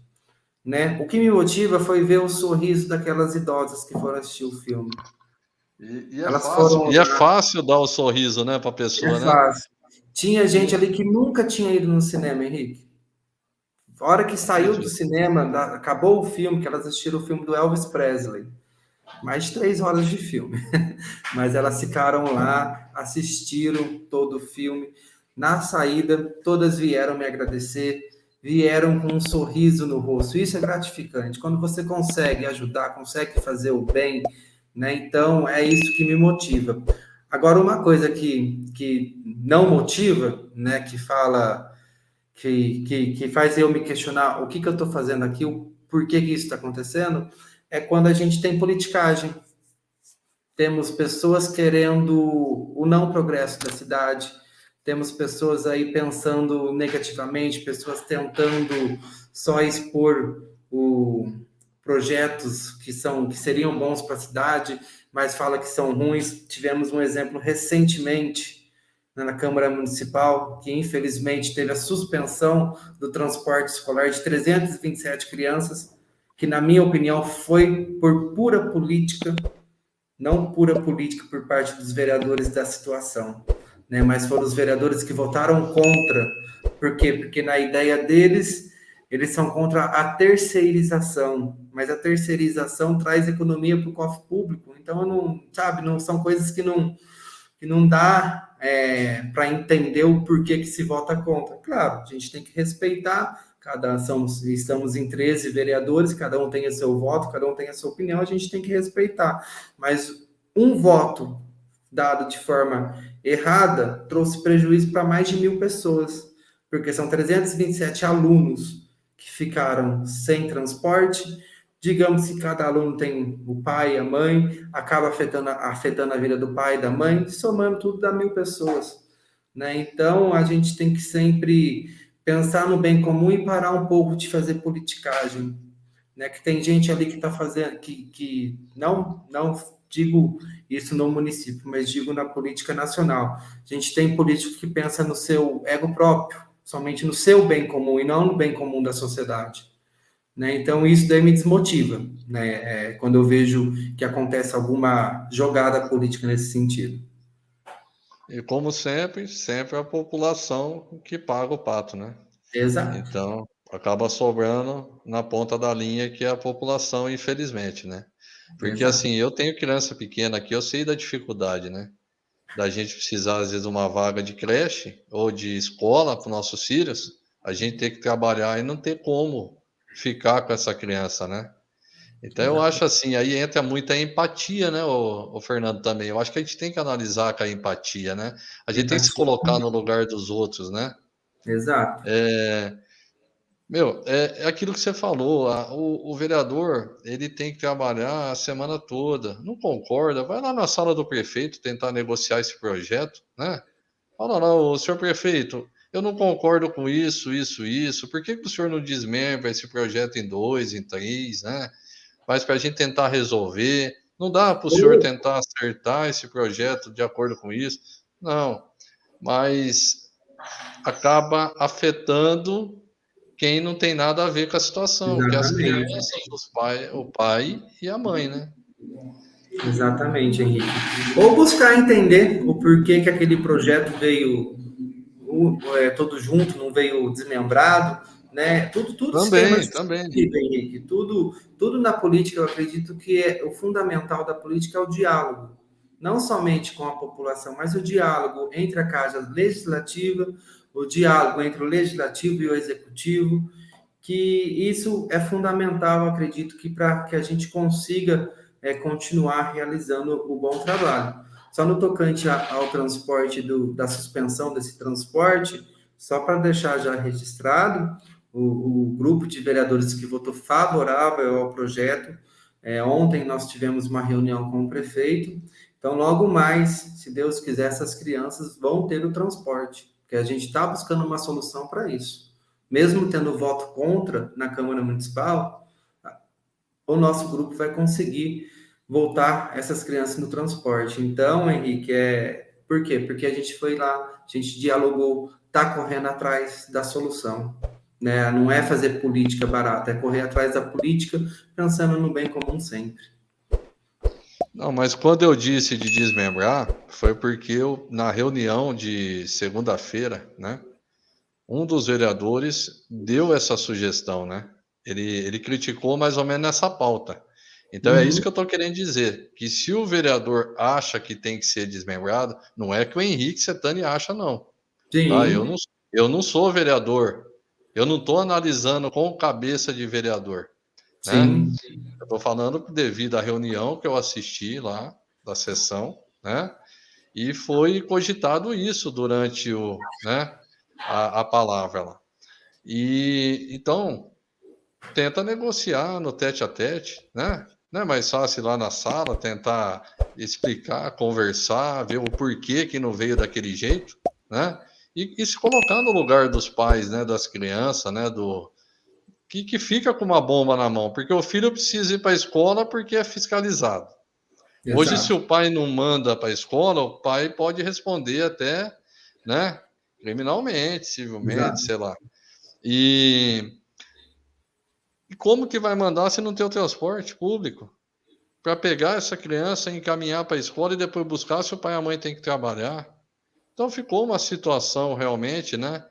né? O que me motiva foi ver o sorriso daquelas idosas que foram assistir o filme. Elas foram E é lá, fácil dar o sorriso, né, para a é pessoa, né? fácil. Tinha gente E ali que nunca tinha ido no cinema, Henrique. A hora que saiu do acredito. cinema, acabou o filme, que elas assistiram o filme do Elvis Presley. Mais de 3 horas de filme. Mas elas ficaram lá, assistiram todo o filme. Na saída, todas vieram me agradecer, vieram com um sorriso no rosto. Isso é gratificante. Quando você consegue ajudar, consegue fazer o bem, né? Então, é isso que me motiva. Agora, uma coisa que não motiva, né? Que fala, que faz eu me questionar o que eu estou fazendo aqui, o porquê que isso está acontecendo, é quando a gente tem politicagem. Temos pessoas querendo o não progresso da cidade, temos pessoas aí pensando negativamente, pessoas tentando só expor projetos que seriam bons para a cidade, mas fala que são ruins. Tivemos um exemplo recentemente, né, na Câmara Municipal, que infelizmente teve a suspensão do transporte escolar de 327 crianças, que na minha opinião foi por pura política, não pura política por parte dos vereadores da situação, né? Mas foram os vereadores que votaram contra. Por quê? Porque na ideia deles, eles são contra a terceirização, mas a terceirização traz economia para o cofre público. Então, não, sabe, não são coisas que não dá para entender o porquê que se vota contra. Claro, a gente tem que respeitar. Estamos em 13 vereadores, cada um tem o seu voto, cada um tem a sua opinião, a gente tem que respeitar. Mas um voto dado de forma errada trouxe prejuízo para mais de 1.000 pessoas, porque são 327 alunos que ficaram sem transporte. Digamos que cada aluno tem o pai e a mãe, acaba afetando a vida do pai e da mãe, somando tudo dá 1.000 pessoas, né? Então, a gente tem que sempre pensar no bem comum e parar um pouco de fazer politicagem, né? Que tem gente ali que está fazendo, que não digo isso no município, mas digo na política nacional. A gente tem político que pensa no seu ego próprio, somente no seu bem comum e não no bem comum da sociedade, né? Então, isso daí me desmotiva, né? Quando eu vejo que acontece alguma jogada política nesse sentido. E como sempre, sempre a população que paga o pato, né? Exato. Então, acaba sobrando na ponta da linha que é a população, infelizmente, né? Porque Exato. assim, eu tenho criança pequena aqui, eu sei da dificuldade, né? Da gente precisar, às vezes, de uma vaga de creche ou de escola para os nossos filhos, a gente ter que trabalhar e não ter como ficar com essa criança, né? Então eu acho assim, aí entra muita empatia, né, o Fernando também. Eu acho que a gente tem que analisar com a empatia, né? A gente tem que se Empatia colocar no também. lugar dos outros, né? Exato. Meu, é aquilo que você falou. O vereador ele tem que trabalhar a semana toda. Não concorda? Vai lá na sala do prefeito tentar negociar esse projeto, né? Fala lá, ô, senhor prefeito, eu não concordo com isso, isso, isso. Por que que o senhor não desmembra esse projeto em dois, em três, né? Mas para a gente tentar resolver. Não dá para o senhor Ou, tentar acertar esse projeto de acordo com isso? Não, mas acaba afetando quem não tem nada a ver com a situação, que é as exatamente. crianças, o pai e a mãe, né? Exatamente, Henrique. Ou buscar entender o porquê que aquele projeto veio todo junto, não veio desmembrado, né? Tudo se tem uma Também, também. justificativa, Henrique. Tudo na política, eu acredito que o fundamental da política é o diálogo. Não somente com a população, mas o diálogo entre a Casa Legislativa, o diálogo entre o Legislativo e o Executivo, que isso é fundamental, acredito que para que a gente consiga continuar realizando o bom trabalho. Só no tocante ao transporte da suspensão desse transporte, só para deixar já registrado, o grupo de vereadores que votou favorável ao projeto, ontem nós tivemos uma reunião com o prefeito, então logo mais, se Deus quiser, essas crianças vão ter o transporte, porque a gente está buscando uma solução para isso. Mesmo tendo voto contra na Câmara Municipal, o nosso grupo vai conseguir voltar essas crianças no transporte. Então, Henrique, por quê? Porque a gente foi lá, a gente dialogou, está correndo atrás da solução. Né? Não é fazer política barata, é correr atrás da política pensando no bem comum sempre. Não, mas quando eu disse de desmembrar, foi porque eu, na reunião de segunda-feira, né, um dos vereadores deu essa sugestão, né? Ele criticou mais ou menos essa pauta. Então é isso Uhum. que eu estou querendo dizer, que se o vereador acha que tem que ser desmembrado, não é que o Henrique Setani acha, não. Tá? Sim, Eu não sou vereador. Eu não estou analisando com cabeça de vereador, né? sim, Eu estou falando devido à reunião que eu assisti lá da sessão, né? E foi cogitado isso durante né, a palavra lá. E então tenta negociar no tete a tete, né? Não é mais fácil ir lá na sala tentar explicar, conversar, ver o porquê que não veio daquele jeito, né? E se colocar no lugar dos pais, né, das crianças, né, que fica com uma bomba na mão, porque o filho precisa ir para a escola porque é fiscalizado. Hoje, se exato, o pai não manda para a escola, o pai pode responder até, né, criminalmente, civilmente, exato. sei lá. E, e como que vai mandar se não tem o transporte público? Para pegar essa criança, encaminhar para a escola e depois buscar se o pai e a mãe têm que trabalhar. Então ficou uma situação realmente, né,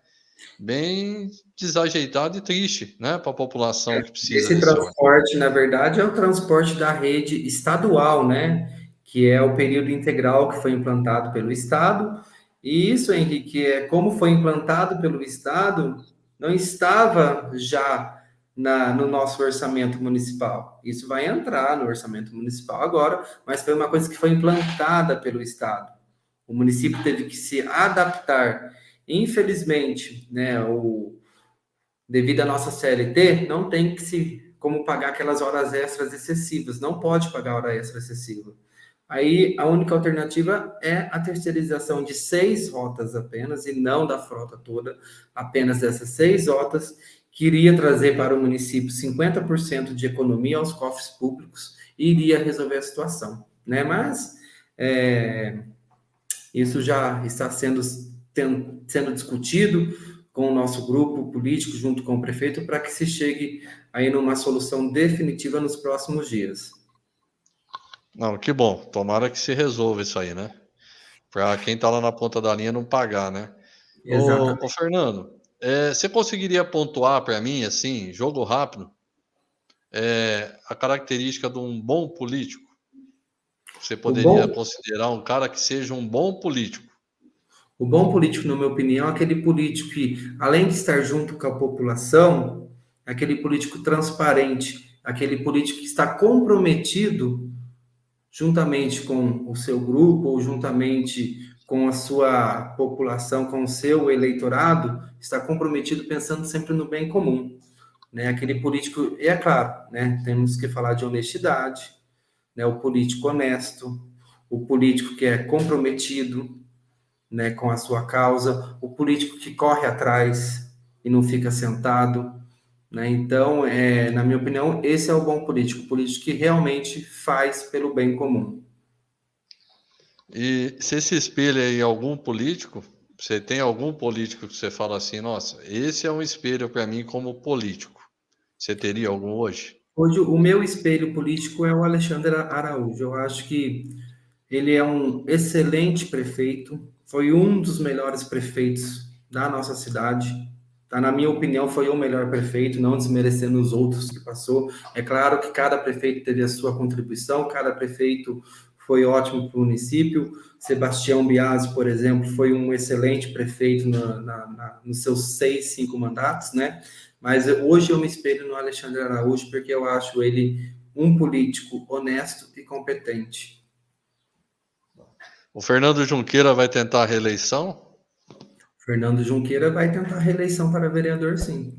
bem desajeitada e triste, né, para a população que precisa Esse desse ônibus. transporte, na verdade, é o transporte da rede estadual, né? Que é o período integral que foi implantado pelo Estado. E isso, Henrique, como foi implantado pelo Estado, não estava já no nosso orçamento municipal. Isso vai entrar no orçamento municipal agora, mas foi uma coisa que foi implantada pelo Estado. O município teve que se adaptar. Infelizmente, né, devido à nossa CLT, não tem que se como pagar aquelas horas extras excessivas, não pode pagar hora extra excessiva. Aí a única alternativa é a terceirização de 6 rotas apenas, e não da frota toda, apenas dessas 6 rotas, que iria trazer para o município 50% de economia aos cofres públicos e iria resolver a situação. Né? Mas isso já está sendo discutido com o nosso grupo político, junto com o prefeito, para que se chegue aí numa solução definitiva nos próximos dias. Não, que bom. Tomara que se resolva isso aí, né? Para quem está lá na ponta da linha não pagar, né? Ô Exatamente. Fernando, você conseguiria pontuar para mim, assim, jogo rápido, a característica de um bom político? Você O poderia bom, considerar um cara que seja um bom político? O bom político, na minha opinião, é aquele político que, além de estar junto com a população, é aquele político transparente, aquele político que está comprometido juntamente com o seu grupo ou juntamente com a sua população, com o seu eleitorado, está comprometido pensando sempre no bem comum, né? Aquele político, e é claro, né? Temos que falar de honestidade, né? O político honesto, o político que é comprometido, né, com a sua causa, o político que corre atrás e não fica sentado, né? Então, na minha opinião, esse é o bom político, o político que realmente faz pelo bem comum. E você se espelha em algum político? Você tem algum político que você fala assim, nossa, esse é um espelho para mim como político? Você teria algum hoje? Hoje, o meu espelho político é o Alexandre Araújo. Eu acho que ele é um excelente prefeito, foi um dos melhores prefeitos da nossa cidade. Tá? Na minha opinião, foi o melhor prefeito, não desmerecendo os outros que passou. É claro que cada prefeito teve a sua contribuição, cada prefeito foi ótimo para o município. Sebastião Biasi, por exemplo, foi um excelente prefeito nos seus 6, 5 mandatos, né? Mas hoje eu me espelho no Alexandre Araújo porque eu acho ele um político honesto e competente. O Fernando Junqueira vai tentar a reeleição? Fernando Junqueira vai tentar reeleição para vereador, sim.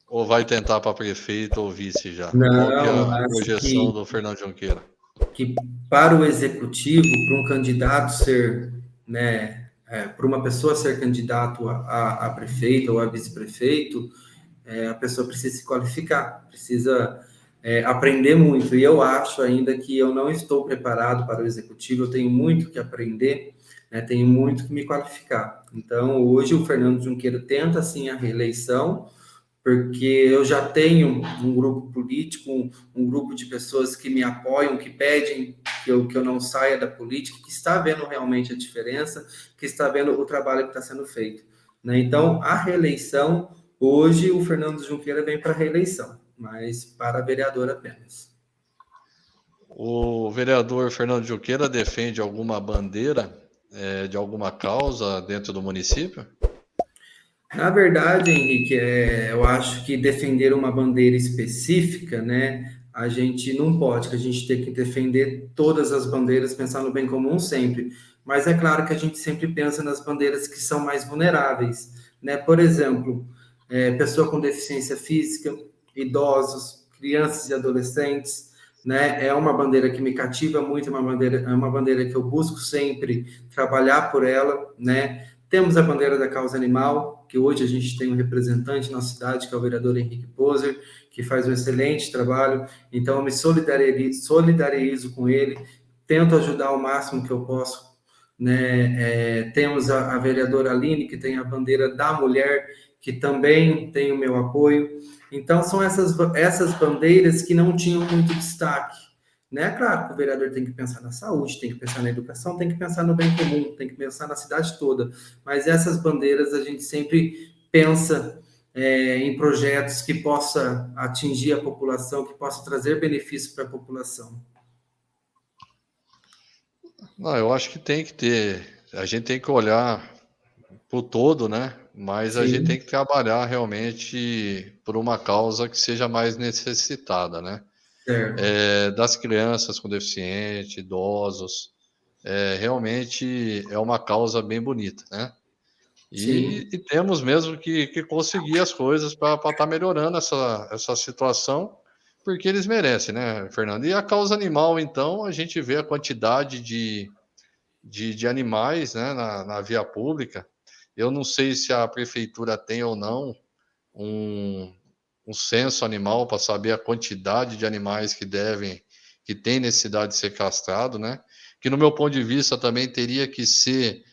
Ou vai tentar para prefeito ou vice já? Qual que é Não, a acho projeção do Fernando Junqueira? que para o executivo, para um candidato ser, né, para uma pessoa ser candidato a prefeito ou a vice-prefeito, a pessoa precisa se qualificar, precisa aprender muito. E eu acho ainda que eu não estou preparado para o executivo, eu tenho muito que aprender, né, tenho muito que me qualificar. Então, hoje o Fernando Junqueira tenta, sim, a reeleição, porque eu já tenho um grupo político, um grupo de pessoas que me apoiam, que pedem que eu não saia da política, que está vendo realmente a diferença, que está vendo o trabalho que está sendo feito. Né? Então, a reeleição, hoje o Fernando Junqueira vem para a reeleição, mas para vereador apenas. O vereador Fernando Junqueira defende alguma bandeira de alguma causa dentro do município? Na verdade, Henrique, eu acho que defender uma bandeira específica, né, a gente não pode, que a gente tem que defender todas as bandeiras, pensar no bem comum sempre. Mas é claro que a gente sempre pensa nas bandeiras que são mais vulneráveis, né? Por exemplo, pessoa com deficiência física, idosos, crianças e adolescentes, né? É uma bandeira que me cativa muito, é uma bandeira que eu busco sempre trabalhar por ela, né? Temos a bandeira da causa animal, que hoje a gente tem um representante na cidade, que é o vereador Henrique Poser, que faz um excelente trabalho. Então, eu me solidarizo com ele, tento ajudar ao máximo que eu posso. Né? Temos a vereadora Aline, que tem a bandeira da mulher, que também tem o meu apoio. Então, são essas bandeiras que não tinham muito destaque. Né? Claro que o vereador tem que pensar na saúde, tem que pensar na educação, tem que pensar no bem comum, tem que pensar na cidade toda. Mas essas bandeiras a gente sempre pensa em projetos que possa atingir a população, que possa trazer benefício para a população. Não, eu acho que tem que ter. A gente tem que olhar para o todo, né? Mas a gente Sim. tem que trabalhar realmente por uma causa que seja mais necessitada, né? Das crianças com deficiente, idosos, realmente é uma causa bem bonita, né? E temos mesmo que conseguir as coisas para estar melhorando essa situação, porque eles merecem, né, Fernando? E a causa animal, então, a gente vê a quantidade de animais, né, na via pública. Eu não sei se a prefeitura tem ou não um censo animal para saber a quantidade de animais que tem necessidade de ser castrado, né? Que no meu ponto de vista também teria que ser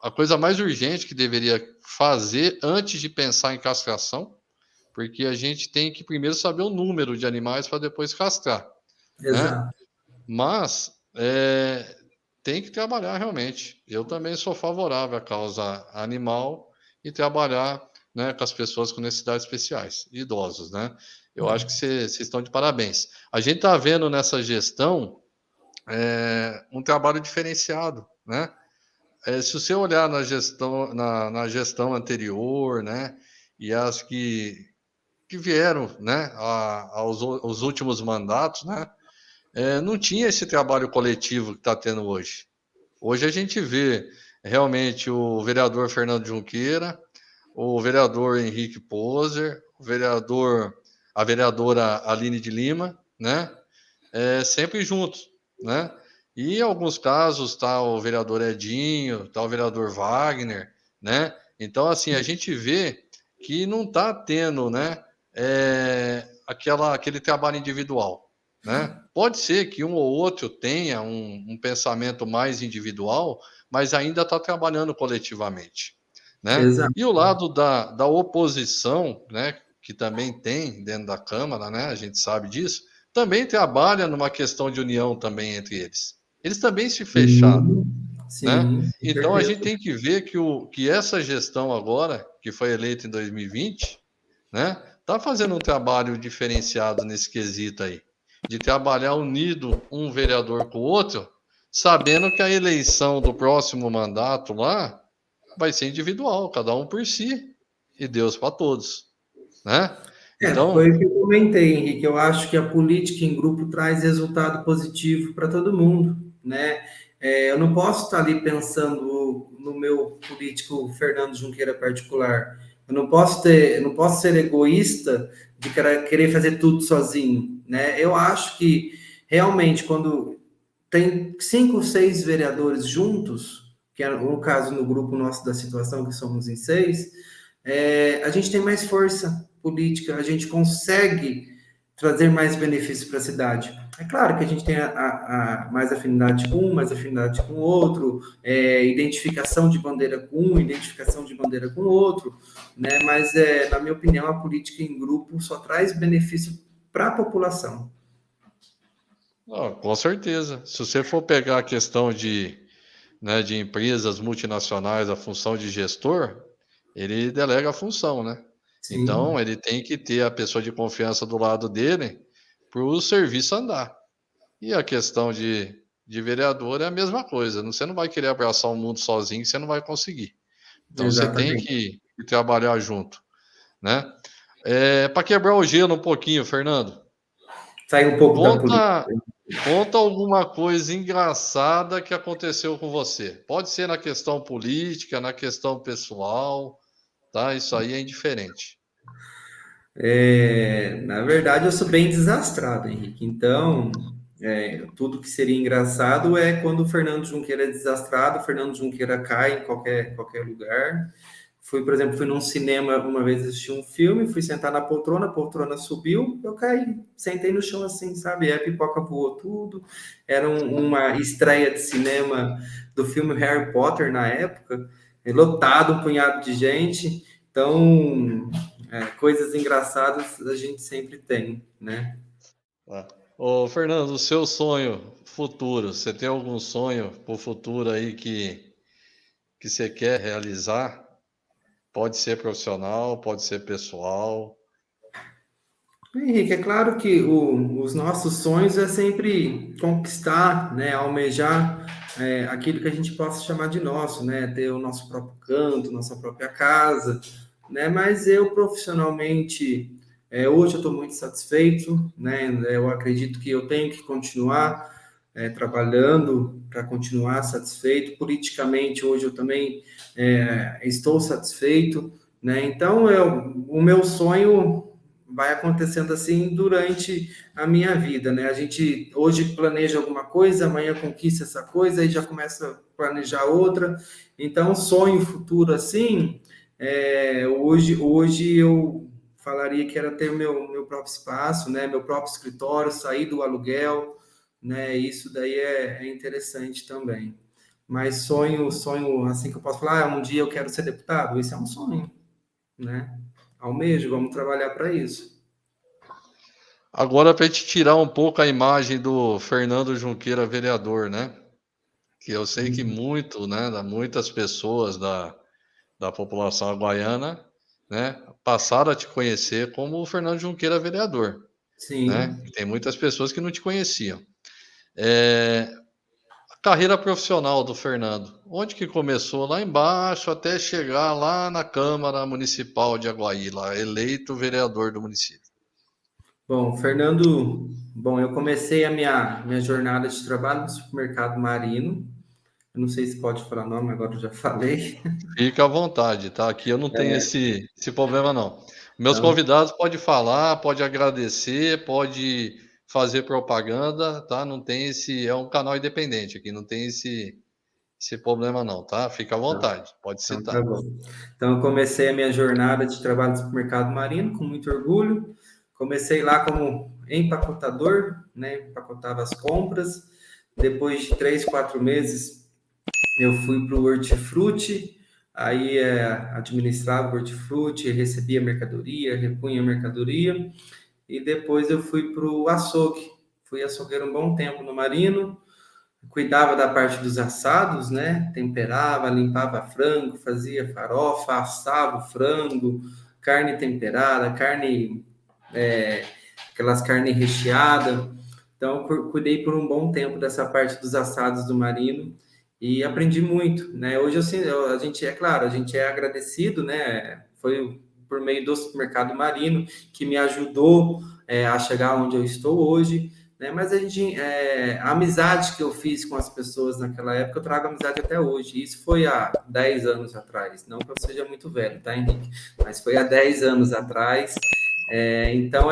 a coisa mais urgente que deveria fazer antes de pensar em castração, porque a gente tem que primeiro saber o número de animais para depois castrar, né? Exato. Mas tem que trabalhar realmente. Eu também sou favorável à causa animal e trabalhar, né, com as pessoas com necessidades especiais, idosos, né? Eu acho que vocês estão de parabéns. A gente está vendo nessa gestão um trabalho diferenciado, né? se você olhar na gestão anterior, né, e as que vieram, né, aos últimos mandatos, né, não tinha esse trabalho coletivo que está tendo hoje. Hoje a gente vê realmente o vereador Fernando Junqueira, o vereador Henrique Poser, a vereadora Aline de Lima, né, sempre juntos, né? E em alguns casos está o vereador Edinho, está o vereador Wagner, né? Então, assim, a gente vê que não está tendo, né, aquele trabalho individual, né? Pode ser que um ou outro tenha um pensamento mais individual, mas ainda está trabalhando coletivamente, né? Exato. E o lado da oposição, né, que também tem dentro da Câmara, né? A gente sabe disso, também trabalha numa questão de união também entre eles. Eles também se fecharam, Sim, né? sim, com Então a gente certeza. tem que ver que essa gestão agora, que foi eleita em 2020, né, está fazendo um trabalho diferenciado nesse quesito aí, de trabalhar unido um vereador com o outro, sabendo que a eleição do próximo mandato lá vai ser individual, cada um por si e Deus para todos, né? Foi Então, o que eu comentei, Henrique. Eu acho que a política em grupo traz resultado positivo para todo mundo, né? Eu não posso estar ali pensando no meu político Fernando Junqueira particular. Eu não posso ser egoísta de querer fazer tudo sozinho, né? Eu acho que realmente quando tem 5 ou 6 vereadores juntos, que é o caso no grupo nosso da situação, que somos em 6, a gente tem mais força política, a gente consegue trazer mais benefícios para a cidade. É claro que a gente tem a mais afinidade com um, mais afinidade com o outro, identificação de bandeira com um, identificação de bandeira com o outro, né? Mas, na minha opinião, a política em grupo só traz benefício para a população. com certeza. Se você for pegar a questão né, de empresas multinacionais, a função de gestor, ele delega a função, né? Sim, Então, ele tem que ter a pessoa de confiança do lado dele para o serviço andar. E a questão de vereador é a mesma coisa. Você não vai querer abraçar o mundo sozinho, que você não vai conseguir. Então, você tem exatamente. que trabalhar junto, né? Para quebrar o gelo um pouquinho, Fernando, Sai um pouco da política. conta Conta alguma coisa engraçada que aconteceu com você. Pode ser na questão política, na questão pessoal, tá? Isso aí é indiferente. Na verdade, eu sou bem desastrado, Henrique. Então, tudo que seria engraçado é quando o Fernando Junqueira é desastrado, o Fernando Junqueira cai em qualquer lugar. Por exemplo, fui num cinema uma vez assistir um filme, fui sentar na poltrona, a poltrona subiu, eu caí, sentei no chão assim, sabe? A pipoca voou tudo. Era uma estreia de cinema do filme Harry Potter na época, lotado, um punhado de gente. Então, coisas engraçadas a gente sempre tem, né? Tá? Ô, Fernando, o seu sonho futuro, você tem algum sonho para o futuro aí que você quer realizar? Pode ser profissional, pode ser pessoal. Henrique, é claro que os nossos sonhos é sempre conquistar, né, almejar aquilo que a gente possa chamar de nosso, né, ter o nosso próprio canto, nossa própria casa, né, mas eu profissionalmente, hoje eu estou muito satisfeito, né, eu acredito que eu tenho que continuar trabalhando para continuar satisfeito, politicamente hoje eu também estou satisfeito, né, então o meu sonho vai acontecendo assim durante a minha vida, né? A gente hoje planeja alguma coisa, amanhã conquista essa coisa e já começa a planejar outra. Então, sonho futuro assim, hoje eu falaria que era ter meu próprio espaço, né? Meu próprio escritório, sair do aluguel, né? Isso daí é interessante também. Mas sonho assim que eu posso falar, um dia eu quero ser deputado, isso é um sonho, né? Almejo, vamos trabalhar para isso. Agora, para te tirar um pouco a imagem do Fernando Junqueira vereador, né? Que eu sei que muitas pessoas da população aguaiana, né, passaram a te conhecer como o Fernando Junqueira vereador, né? Sim, Tem muitas pessoas que não te conheciam. É, carreira profissional do Fernando, onde que começou? Lá embaixo até chegar lá na Câmara Municipal de Aguaí, lá eleito vereador do município. Bom, Fernando, eu comecei a minha jornada de trabalho no supermercado Marino. Eu não sei se pode falar nome, agora eu já falei. Fica à vontade, tá? Aqui eu não tenho esse problema, não. Meus Então, convidados podem falar, pode agradecer, pode fazer propaganda, tá? Não tem esse. É um canal independente aqui, não tem esse problema, não, tá? Fica à vontade, pode então citar. tá bom. Então, eu comecei a minha jornada de trabalho no supermercado Marino com muito orgulho. Comecei lá como empacotador, né? Empacotava as compras. Depois de 3, 4 meses, eu fui para o Hortifruti, aí administrava o Hortifruti, recebia mercadoria, repunha mercadoria, e depois eu fui para o açougue. Fui açougueiro um bom tempo no Marino, cuidava da parte dos assados, né? Temperava, limpava frango, fazia farofa, assava o frango, carne temperada, é, aquelas carnes recheadas. Então, cuidei por um bom tempo dessa parte dos assados do Marino e aprendi muito, né? Hoje, assim, a gente, é claro, a gente é agradecido, né? Foi por meio do supermercado Marino que me ajudou a chegar onde eu estou hoje, né? Mas a amizade que eu fiz com as pessoas naquela época, eu trago amizade até hoje. Isso foi há 10 anos atrás. Não que eu seja muito velho, tá, Henrique? Mas foi há 10 anos atrás. Então,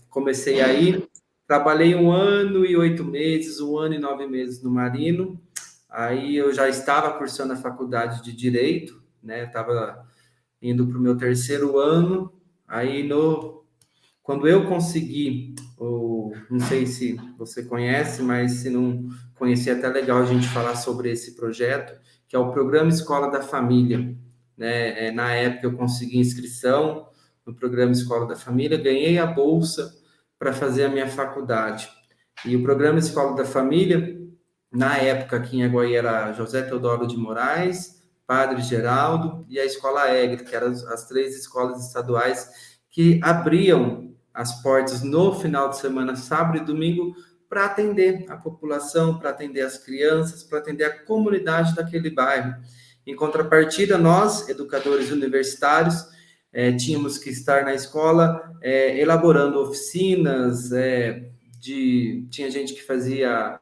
comecei aí, trabalhei 1 ano e 8 meses, 1 ano e 9 meses no Marino. Aí eu já estava cursando a faculdade de Direito, né? Estava indo para o meu terceiro ano. Aí, quando eu consegui, não sei se você conhece, mas se não conhecer, é até legal a gente falar sobre esse projeto, que é o Programa Escola da Família, né? Na época eu consegui inscrição no Programa Escola da Família, ganhei a bolsa para fazer a minha faculdade. E o Programa Escola da Família, na época aqui em Aguaí era José Teodoro de Moraes, Padre Geraldo e a Escola Egre, que eram as 3 escolas estaduais que abriam as portas no final de semana, sábado e domingo, para atender a população, para atender as crianças, para atender a comunidade daquele bairro. Em contrapartida, nós, educadores universitários, tínhamos que estar na escola elaborando oficinas, tinha gente que fazia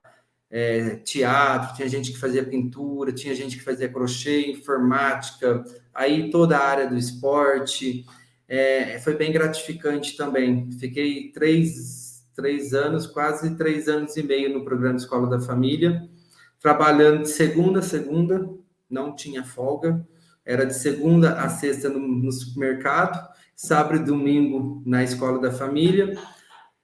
teatro, tinha gente que fazia pintura, tinha gente que fazia crochê, informática, aí toda a área do esporte. Foi bem gratificante também. Fiquei 3 anos, quase 3 anos e meio no programa Escola da Família, trabalhando de segunda a segunda, não tinha folga, era de segunda a sexta no supermercado, sábado e domingo na Escola da Família.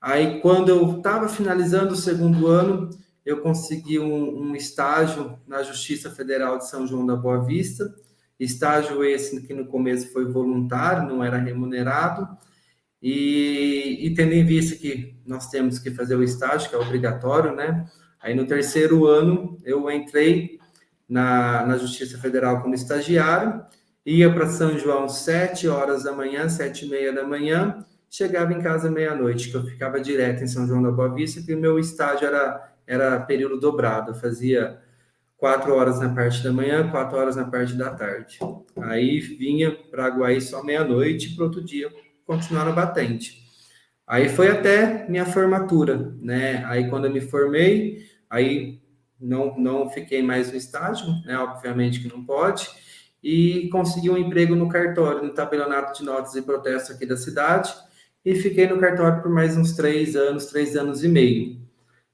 Aí, quando eu estava finalizando o segundo ano, eu consegui um estágio na Justiça Federal de São João da Boa Vista. Estágio esse que no começo foi voluntário, não era remunerado. E tendo em vista que nós temos que fazer o estágio, que é obrigatório, né? Aí no terceiro ano eu entrei na Justiça Federal como estagiário, ia para São João 7 horas da manhã, 7h30 da manhã, chegava em casa meia-noite, que eu ficava direto em São João da Boa Vista, que o meu estágio era período dobrado, eu fazia 4 horas na parte da manhã, 4 horas na parte da tarde. Aí vinha para Aguaí só meia-noite, para outro dia continuar no batente. Aí foi até minha formatura, né? Aí quando eu me formei, aí não fiquei mais no estágio, né? Obviamente que não pode, e consegui um emprego no cartório, no tabelionato de notas e protestos aqui da cidade, e fiquei no cartório por mais uns 3 anos e meio,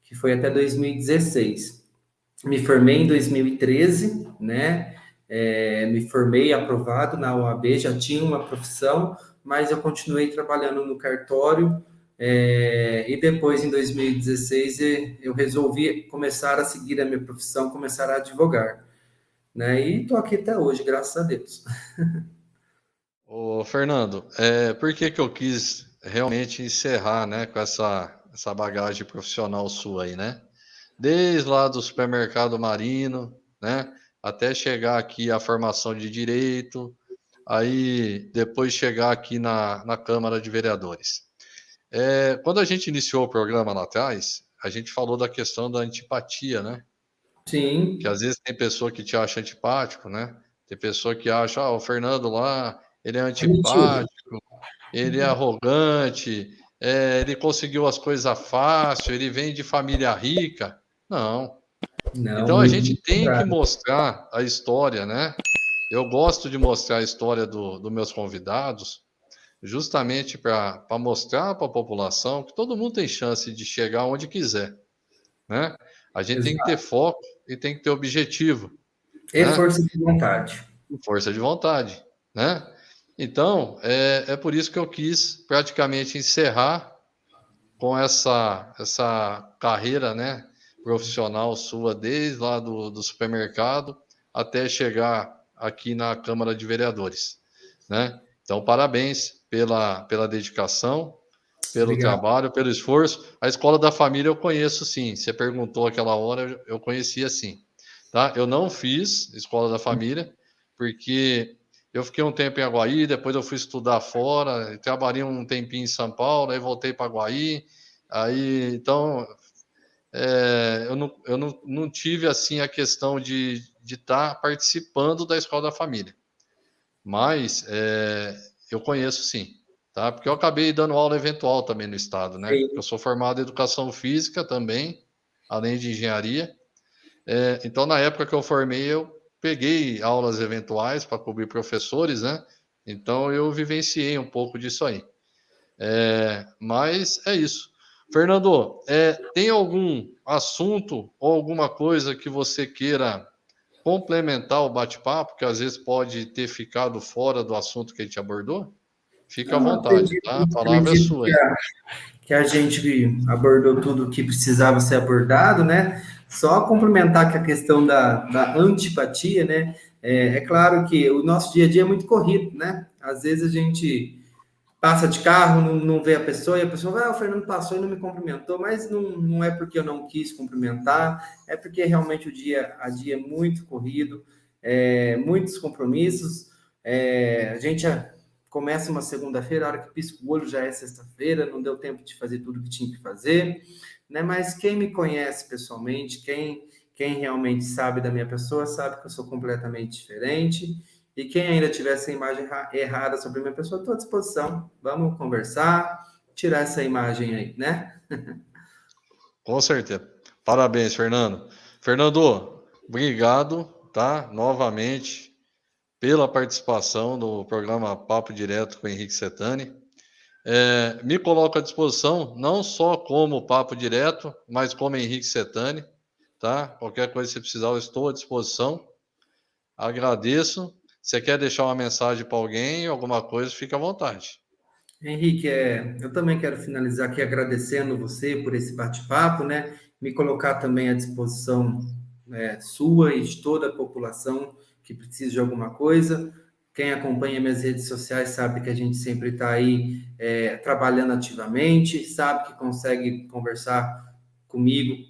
que foi até 2016. Me formei em 2013, né? Me formei aprovado na OAB, já tinha uma profissão, mas eu continuei trabalhando no cartório, e depois, em 2016, eu resolvi começar a seguir a minha profissão, começar a advogar, né? E estou aqui até hoje, graças a Deus. Ô, Fernando, por que que eu quis realmente encerrar, né, com essa bagagem profissional sua aí, né? Desde lá do supermercado Marino, né, até chegar aqui à formação de direito, aí depois chegar aqui na Câmara de Vereadores. Quando a gente iniciou o programa lá atrás, a gente falou da questão da antipatia, né? Sim. Que às vezes tem pessoa que te acha antipático, né? Tem pessoa que acha, o Fernando lá, ele é antipático, ele é arrogante, ele conseguiu as coisas fácil, ele vem de família rica. Não. Não, Então a muito gente tem que contrário. mostrar a história, né? Eu gosto de mostrar a história dos meus convidados, justamente para mostrar para a população que todo mundo tem chance de chegar onde quiser, né? A gente tem que ter Exato. foco e tem que ter objetivo, E né? força de vontade. E força de vontade, né? Então, é por isso que eu quis praticamente encerrar com essa carreira, né, profissional sua, desde lá do supermercado até chegar aqui na Câmara de Vereadores, né? Então, parabéns pela dedicação, pelo Obrigado. trabalho, pelo esforço. A Escola da Família eu conheço, sim. Você perguntou aquela hora, eu conhecia, sim. Tá? Eu não fiz Escola da Família, porque eu fiquei um tempo em Aguaí, depois eu fui estudar fora, trabalhei um tempinho em São Paulo, aí voltei para Aguaí, aí, então, eu não tive, assim, a questão de estar participando da Escola da Família, mas eu conheço, sim, tá? Porque eu acabei dando aula eventual também no estado, né? Sim. Eu sou formado em Educação Física também, além de Engenharia, então, na época que eu formei, eu peguei aulas eventuais para cobrir professores, né? Então, eu vivenciei um pouco disso aí. Mas é isso. Fernando, tem algum assunto ou alguma coisa que você queira complementar o bate-papo, que às vezes pode ter ficado fora do assunto que a gente abordou? Fica à Não, vontade, tá? A palavra é acredito sua aí. que a gente abordou tudo o que precisava ser abordado, né? Só complementar com a questão da antipatia, né? É claro que o nosso dia a dia é muito corrido, né? Às vezes a gente passa de carro, não vê a pessoa, e a pessoa vai, o Fernando passou e não me cumprimentou, mas não é porque eu não quis cumprimentar, é porque realmente o dia a dia é muito corrido, muitos compromissos, a gente começa uma segunda-feira, a hora que pisca o olho já é sexta-feira, não deu tempo de fazer tudo que tinha que fazer, né? Mas quem me conhece pessoalmente, quem realmente sabe da minha pessoa, sabe que eu sou completamente diferente. E quem ainda tiver essa imagem errada sobre a minha pessoa, estou à disposição. Vamos conversar, tirar essa imagem aí, né? Com certeza. Parabéns, Fernando. Fernando, obrigado, tá? Novamente pela participação no programa Papo Direto com Henrique Setani. Me coloco à disposição, não só como Papo Direto, mas como Henrique Setani, tá? Qualquer coisa que você precisar, eu estou à disposição. Agradeço. Você quer deixar uma mensagem para alguém, alguma coisa, fica à vontade. Henrique, eu também quero finalizar aqui agradecendo você por esse bate-papo, né? Me colocar também à disposição sua e de toda a população que precisa de alguma coisa. Quem acompanha minhas redes sociais sabe que a gente sempre está aí trabalhando ativamente, sabe que consegue conversar comigo,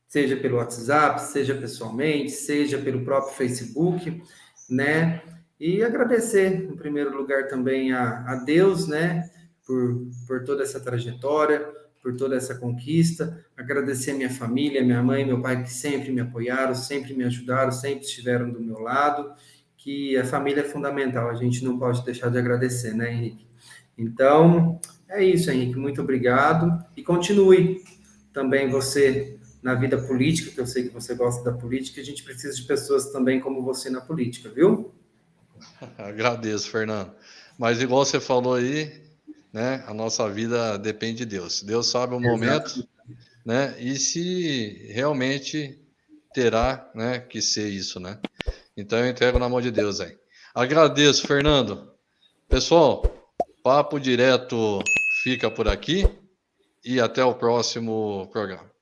seja pelo WhatsApp, seja pessoalmente, seja pelo próprio Facebook, né? E agradecer, em primeiro lugar, também a Deus, né? Por toda essa trajetória, por toda essa conquista. Agradecer a minha família, minha mãe, meu pai, que sempre me apoiaram, sempre me ajudaram, sempre estiveram do meu lado. Que a família é fundamental, a gente não pode deixar de agradecer, né, Henrique? Então, é isso, Henrique. Muito obrigado. E continue também você na vida política, que eu sei que você gosta da política. A gente precisa de pessoas também como você na política, viu? Agradeço, Fernando. Mas igual você falou aí, né? A nossa vida depende de Deus. Deus sabe o momento, Exato. né? E se realmente terá, né, que ser isso, né? Então eu entrego na mão de Deus aí. Agradeço, Fernando. Pessoal, Papo Direto fica por aqui e até o próximo programa.